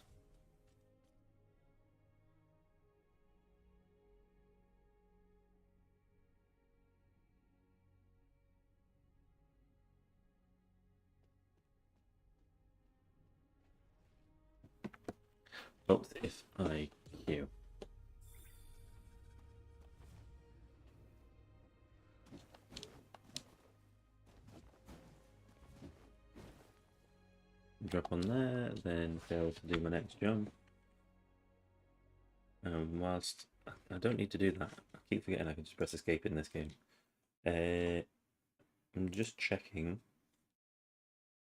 Both if I Q. Drop on there, then fail to do my next jump. Whilst I don't need to do that, I keep forgetting I can just press escape in this game. I'm just checking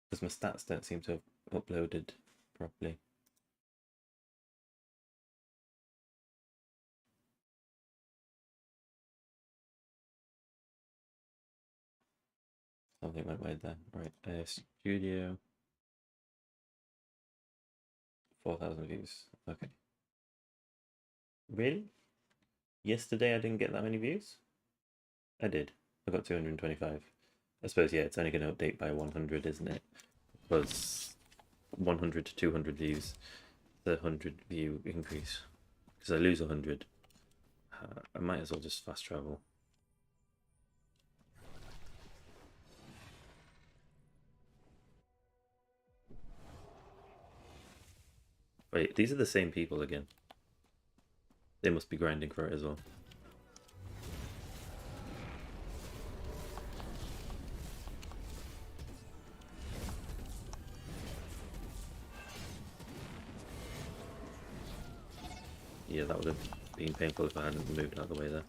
because my stats don't seem to have uploaded properly. Something went weird there. Right, studio. 4,000 views. Okay. Really? Yesterday I didn't get that many views? I did. I got 225. I suppose, yeah, it's only going to update by 100, isn't it? Because 100 to 200 views, the 100 view increase. Because I lose 100. I might as well just fast travel. Wait, these are the same people again. They must be grinding for it as well. Yeah, that would have been painful if I hadn't moved out of the way there.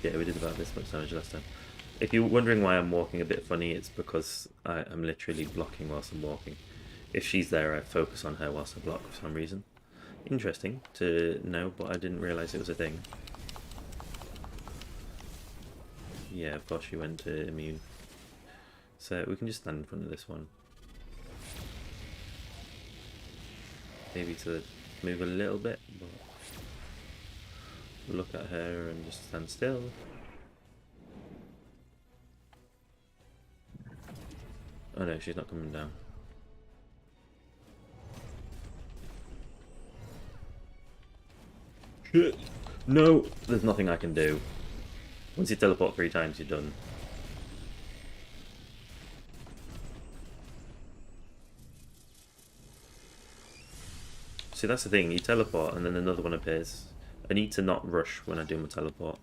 Yeah, we did about this much damage last time. If you're wondering why I'm walking a bit funny, it's because I'm literally blocking whilst I'm walking. If she's there, I focus on her whilst I block for some reason. Interesting to know, but I didn't realise it was a thing. Yeah, of course she went to immune. So we can just stand in front of this one. Maybe to move a little bit, but look at her and just stand still. Oh no, she's not coming down. Shit! No! There's nothing I can do. Once you teleport 3 times, you're done. See, that's the thing. You teleport and then another one appears. I need to not rush when I do my teleport.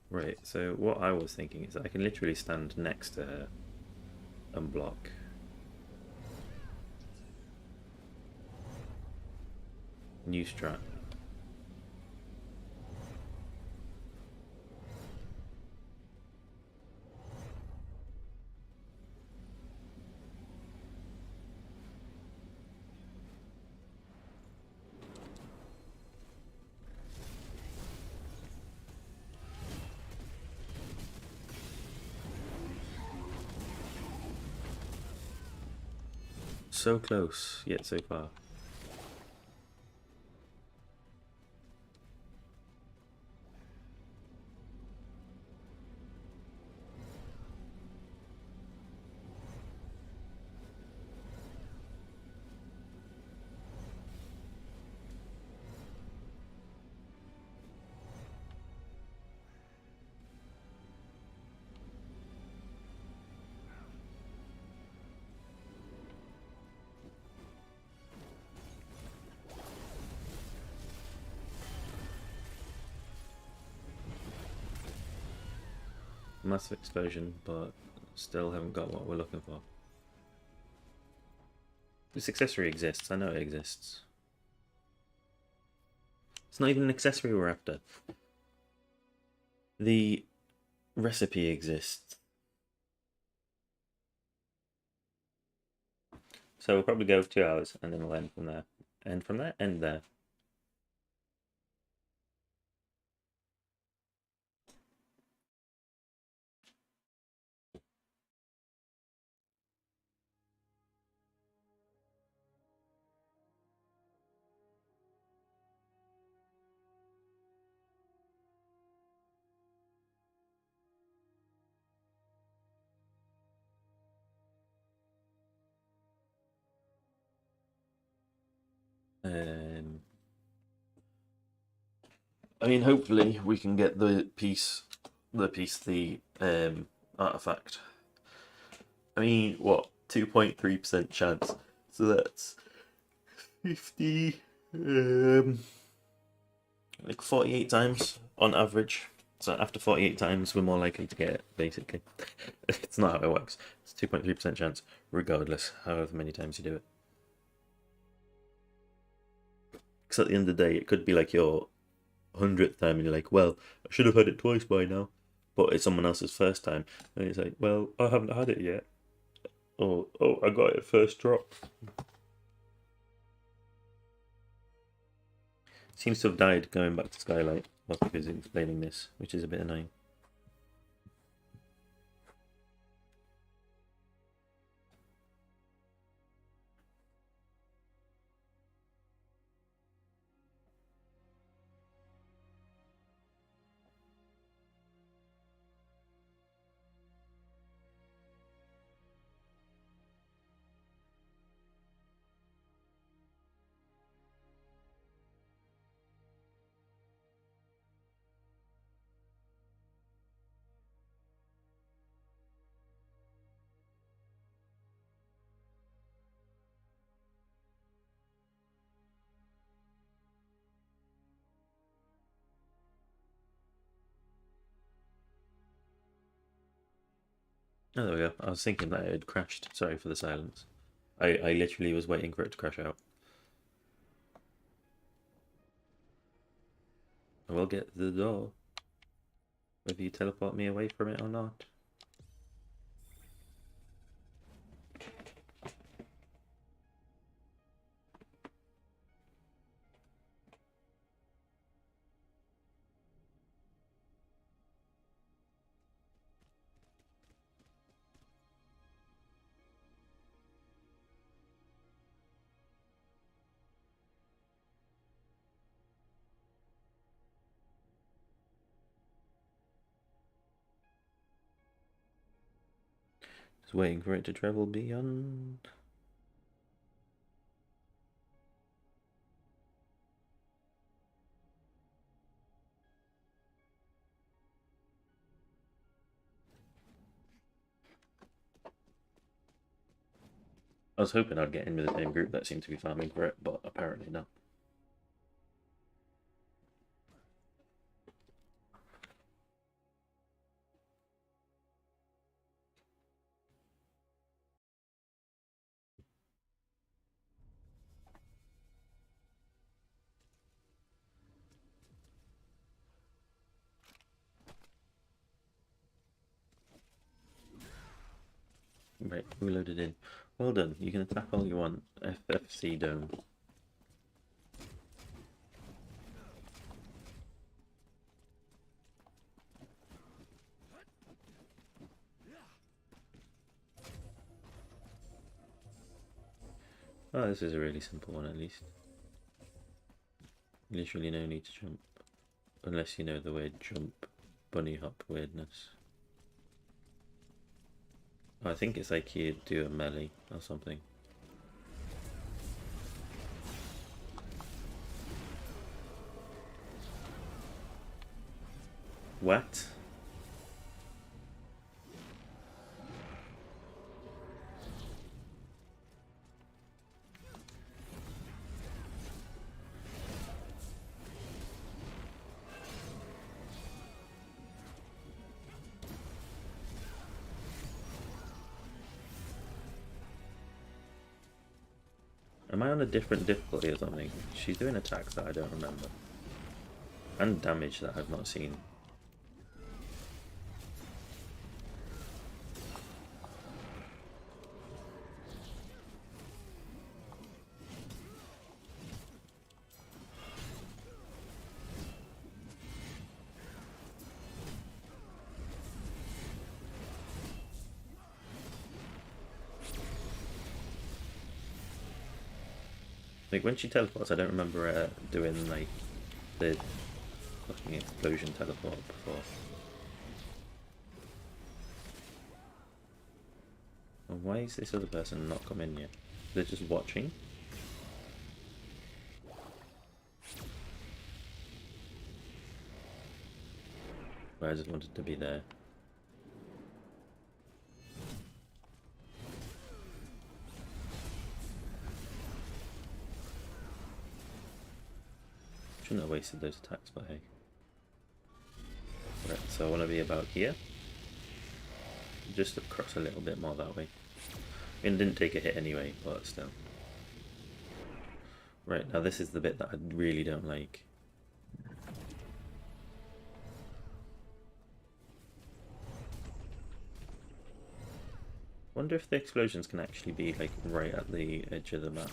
Right, so what I was thinking is that I can literally stand next to her and block. New strat. So close, yet so far. massive explosion, but still haven't got what we're looking for. This accessory exists, I know it exists. It's not even an accessory we're after. The recipe exists. So we'll probably go 2 hours and then we'll end from there. End from there, end there. I mean, hopefully we can get the artifact. I mean, what, 2.3% chance? So that's 50, like 48 times on average. So after 48 times, we're more likely to get it, basically. It's not how it works. It's 2.3% chance, regardless, however many times you do it. Because at the end of the day, it could be like your 100th time and you're like, well, I should have had it twice by now, but it's someone else's first time, and it's like, well, I haven't had it yet, or oh, I got it first drop. Seems to have died going back to Skylight whilst he was explaining this, which is a bit annoying. Oh, there we go. I was thinking that it had crashed. Sorry for the silence. I literally was waiting for it to crash out. I will get the door, whether you teleport me away from it or not. Just waiting for it to travel beyond. I was hoping I'd get in with the same group that seemed to be farming for it, but apparently not. Right, we loaded in. Well done, you can attack all you want. FFC Dome. Oh, this is a really simple one at least. Literally no need to jump. Unless you know the word jump, bunny hop weirdness. I think it's like you do a melee or something. What? Am I on a different difficulty or something? She's doing attacks that I don't remember. And damage that I've not seen. Like when she teleports, I don't remember her doing like the fucking explosion teleport before. And why is this other person not come in yet? They're just watching? Or I just wanted to be there. Shouldn't have wasted those attacks, but hey. Right, so I want to be about here. Just across a little bit more that way. I mean, didn't take a hit anyway, but still. Right, now this is the bit that I really don't like. Wonder if the explosions can actually be like right at the edge of the map.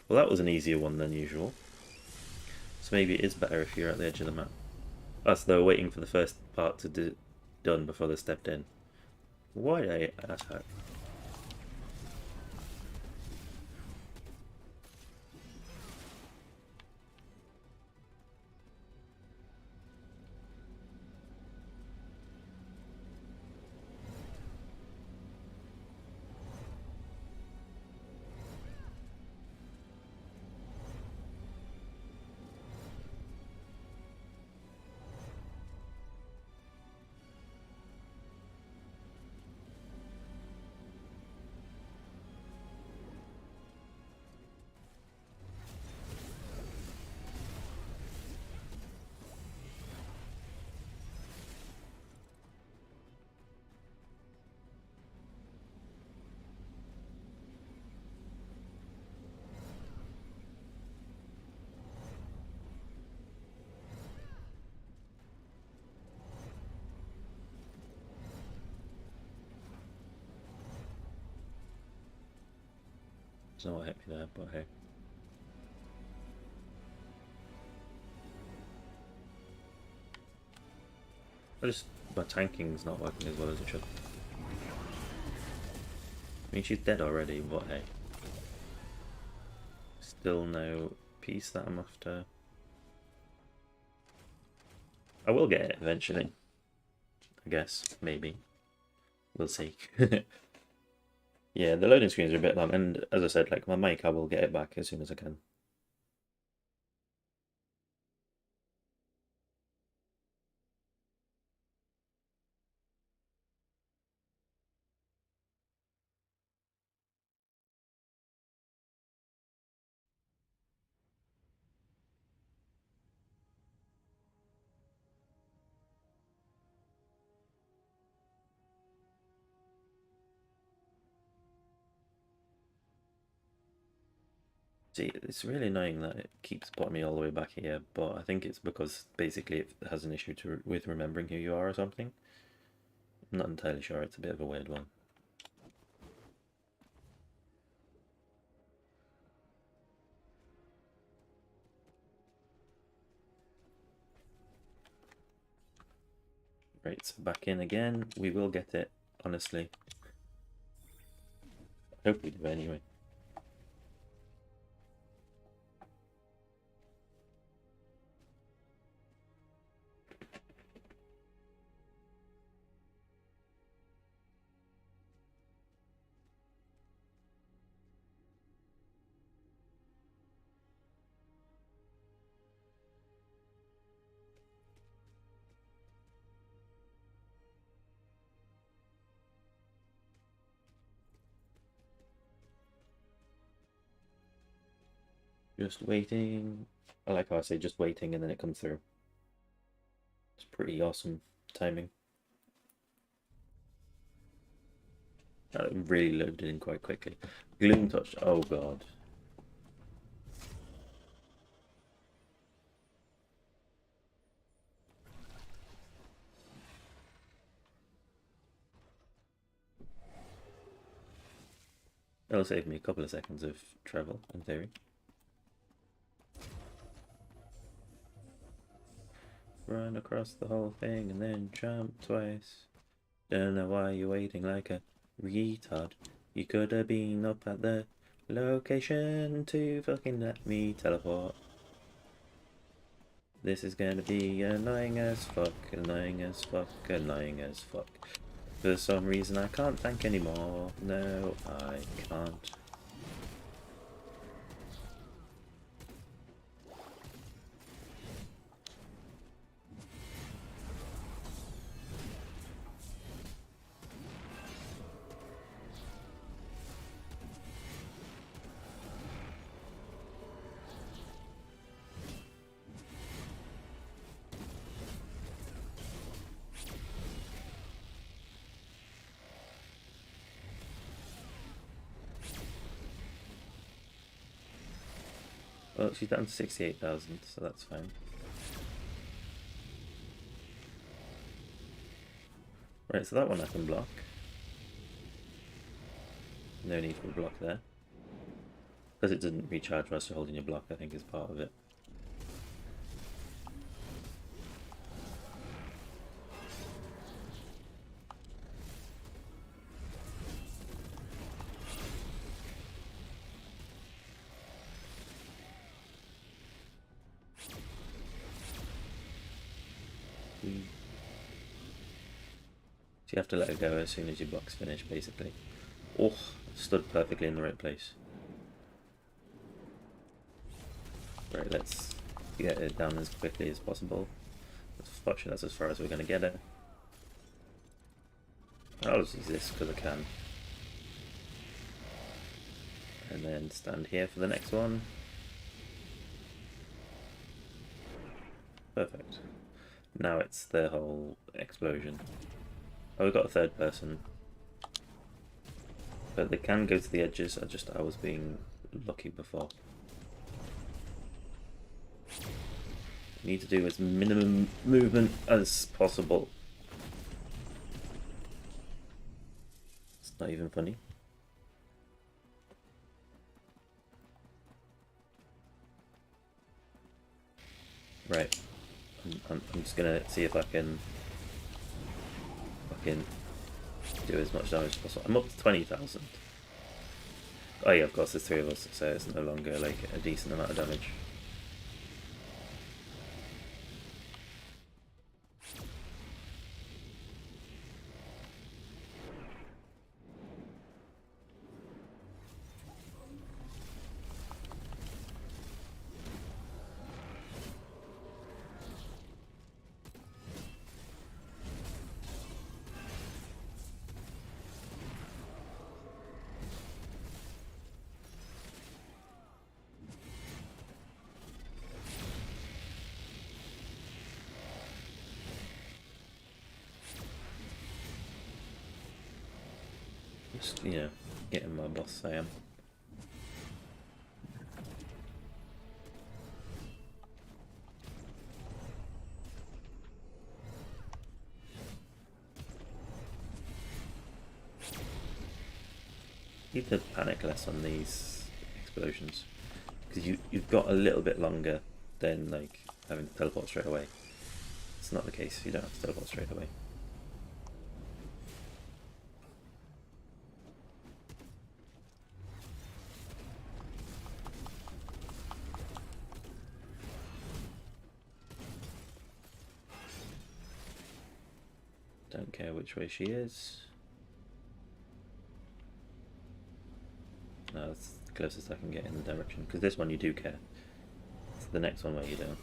Well, that was an easier one than usual. So maybe it is better if you're at the edge of the map. Us, though, waiting for the first part to do done before they stepped in. Why did I attack? It's not what hit me there, but hey. My tanking's not working as well as it should. I mean, she's dead already, but hey. Still no piece that I'm after. I will get it eventually. I guess, maybe. We'll see. Yeah, the loading screens are a bit long, and as I said, like my mic, I will get it back as soon as I can. See, it's really annoying that it keeps putting me all the way back here, but I think it's because basically it has an issue with remembering who you are or something. I'm not entirely sure, it's a bit of a weird one. Right, so back in again. We will get it, honestly. I hope we do anyway. Just waiting. I like how I say just waiting and then it comes through. It's pretty awesome timing. That really loaded in quite quickly. Gloom touch. Oh god. It'll save me a couple of seconds of travel, in theory. Run across the whole thing and then jump twice. Don't know why you're waiting like a retard. You could have been up at the location to fucking let me teleport. This is gonna be annoying as fuck, annoying as fuck, annoying as fuck. For some reason I can't tank anymore. No, I can't. Well, she's down to 68,000, so that's fine. Right, so that one I can block. No need for a block there. Because it didn't recharge whilst you're holding your block, I think is part of it. So you have to let it go as soon as your block's finished, basically. Oh, stood perfectly in the right place. Right, let's get it down as quickly as possible. Fortunately, that's as far as we're going to get it. I'll just use this because I can. And then stand here for the next one. Perfect. Now it's the whole explosion. Oh, we've got a third person. But they can go to the edges, I was being lucky before. Need to do as minimum movement as possible. It's not even funny. Right. I'm just gonna see if I can fucking do as much damage as possible. I'm up to 20,000. Oh yeah, of course there's three of us, so it's no longer like a decent amount of damage. Just, you know, getting my boss, I am. Need to panic less on these explosions, because you've got a little bit longer than like having to teleport straight away. It's not the case if you don't have to teleport straight away. Don't care which way she is. No, that's the closest I can get in the direction, because this one you do care. It's the next one where you don't.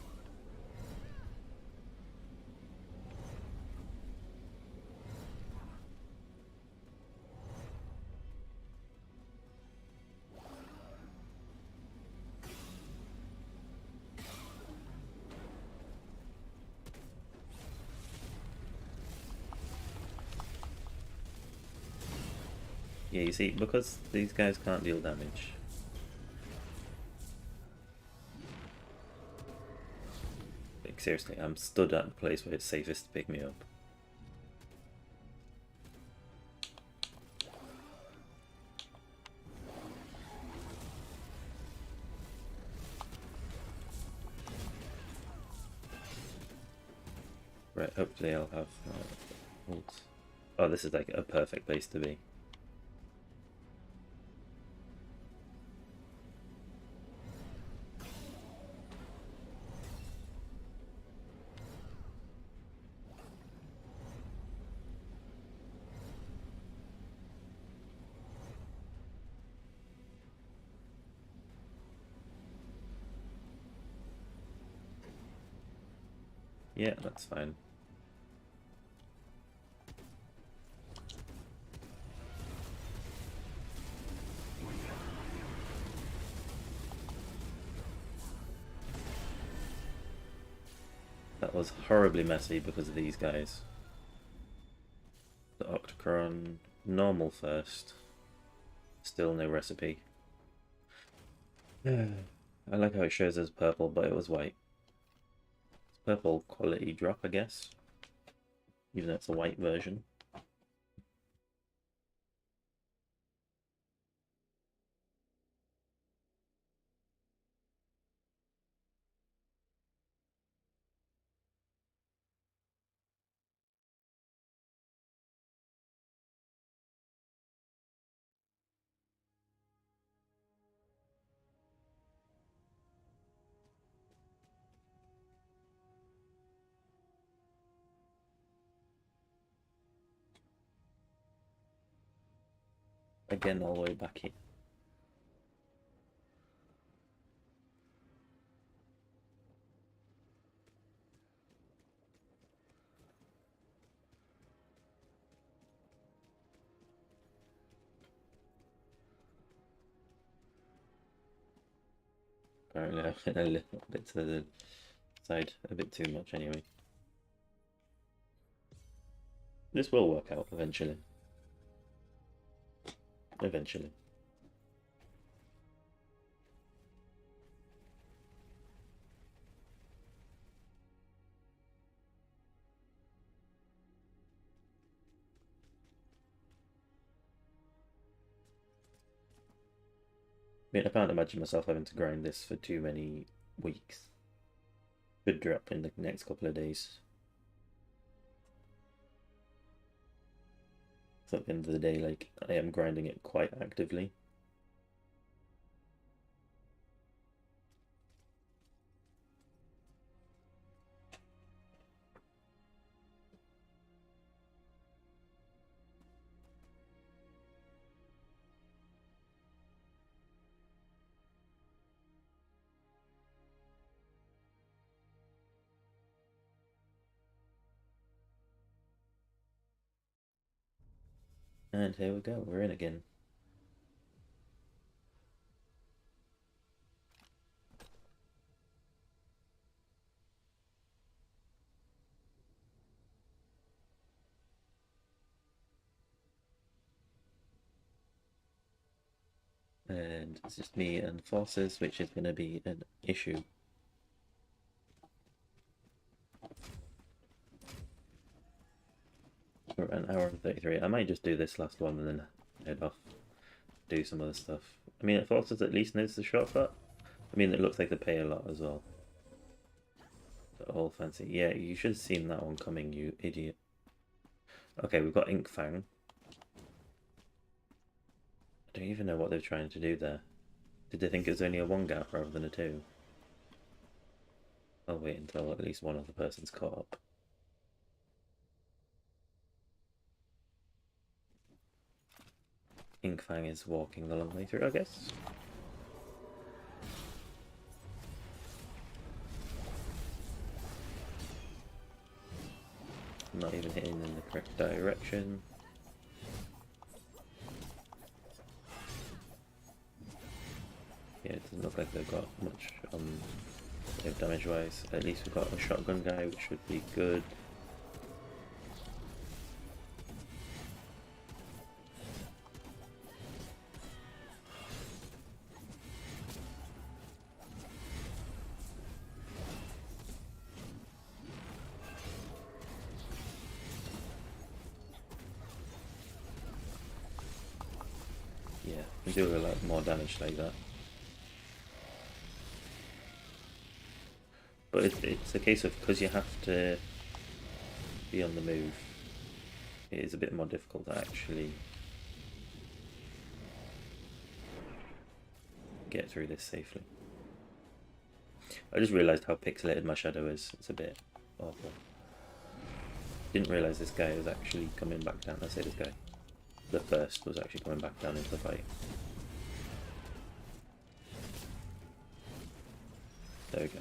Yeah, you see, because these guys can't deal damage. Like, seriously, I'm stood at the place where it's safest to pick me up. Right, hopefully I'll have ult. Oh, this is like a perfect place to be. Yeah, that's fine. That was horribly messy because of these guys. The Octocron, normal first. Still no recipe. I like how it shows as purple, but it was white. It's purple quality drop, I guess. Even though it's a white version. Again, all the way back here. Apparently I went a little bit to the side, a bit too much anyway. This will work out eventually. Eventually. I mean, I can't imagine myself having to grind this for too many weeks. Could drop in the next couple of days. So at the end of the day, like, I am grinding it quite actively. And here we go, we're in again. And it's just me and forces, which is going to be an issue. For an hour and 33. I might just do this last one and then head off, do some other stuff. I mean, forces at least knows the shortcut. I mean, it looks like they pay a lot as well. The whole fancy. Yeah, you should have seen that one coming, you idiot. Okay, we've got Ink Fang. I don't even know what they're trying to do there. Did they think it was only a 1 gap rather than a 2? I'll wait until at least one other person's caught up. Ink Fang is walking the long way through, I guess. Not even hitting in the correct direction. Yeah, it doesn't look like they've got much damage wise. At least we've got a shotgun guy, which should be good. can do a lot more damage like that. But it's a case of, because you have to be on the move, it is a bit more difficult to actually get through this safely. I just realised how pixelated my shadow is. It's a bit awful. Didn't realise this guy was actually coming back down. I say this guy. The first was actually coming back down into the fight. There we go.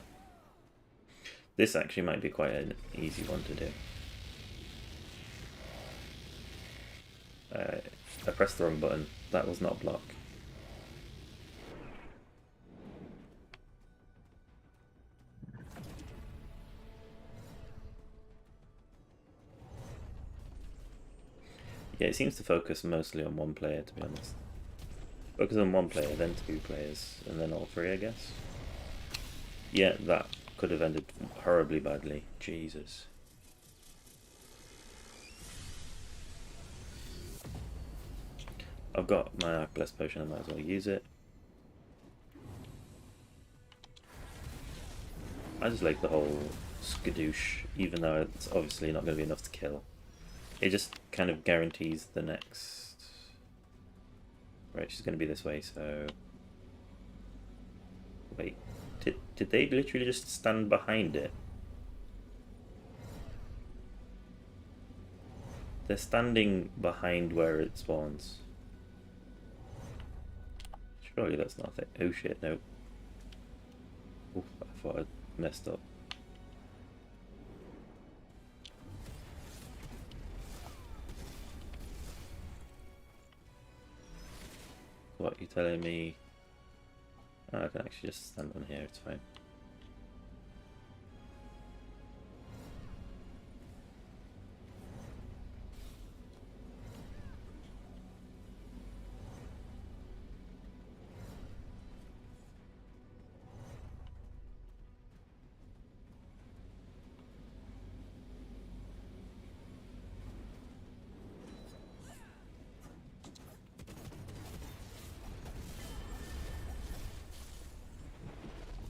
This actually might be quite an easy one to do. I pressed the wrong button. That was not block. Yeah, it seems to focus mostly on one player, to be honest. Focus on one player, then two players, and then all three, I guess. Yeah, that could have ended horribly badly. Jesus. I've got my Arc Blast potion, I might as well use it. I just like the whole skadoosh, even though it's obviously not going to be enough to kill. It just kind of guarantees the next... Right, she's going to be this way, so... Wait, did they literally just stand behind it? They're standing behind where it spawns. Surely that's not it. Oh shit, no. Oof, I thought I'd messed up. What, you telling me? Oh, I can actually just stand on here, it's fine.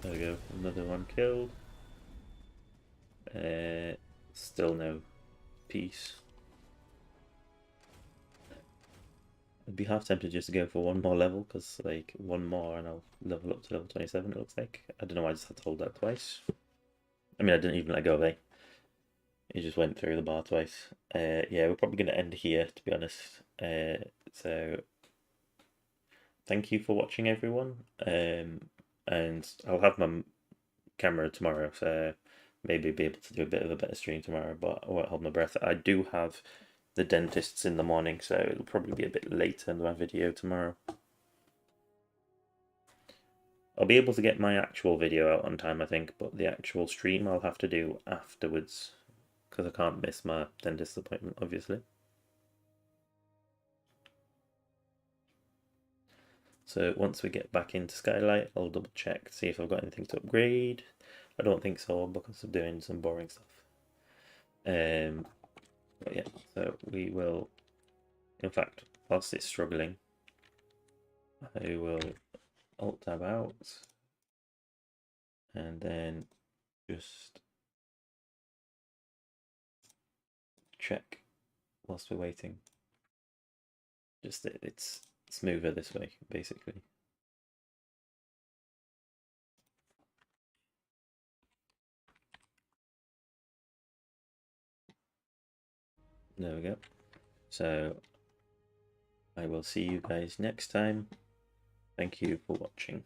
There we go, another one killed. Still no peace. I'd be half tempted just to go for one more level, because like one more and I'll level up to level 27 it looks like. I don't know why I just had to hold that twice. I mean, I didn't even let go of it. It just went through the bar twice. Yeah, we're probably going to end here, to be honest. So thank you for watching, everyone. And I'll have my camera tomorrow, so maybe be able to do a bit of a better stream tomorrow, but I won't hold my breath. I do have the dentist's in the morning, so it'll probably be a bit later in my video tomorrow. I'll be able to get my actual video out on time, I think, but the actual stream I'll have to do afterwards, because I can't miss my dentist appointment, obviously. So once we get back into Skylight, I'll double check to see if I've got anything to upgrade. I don't think so, because I'm doing some boring stuff. But yeah, so we will, in fact, whilst it's struggling, I will Alt tab out and then just check whilst we're waiting. Just that it's smoother this way, basically. There we go. So I will see you guys next time. Thank you for watching.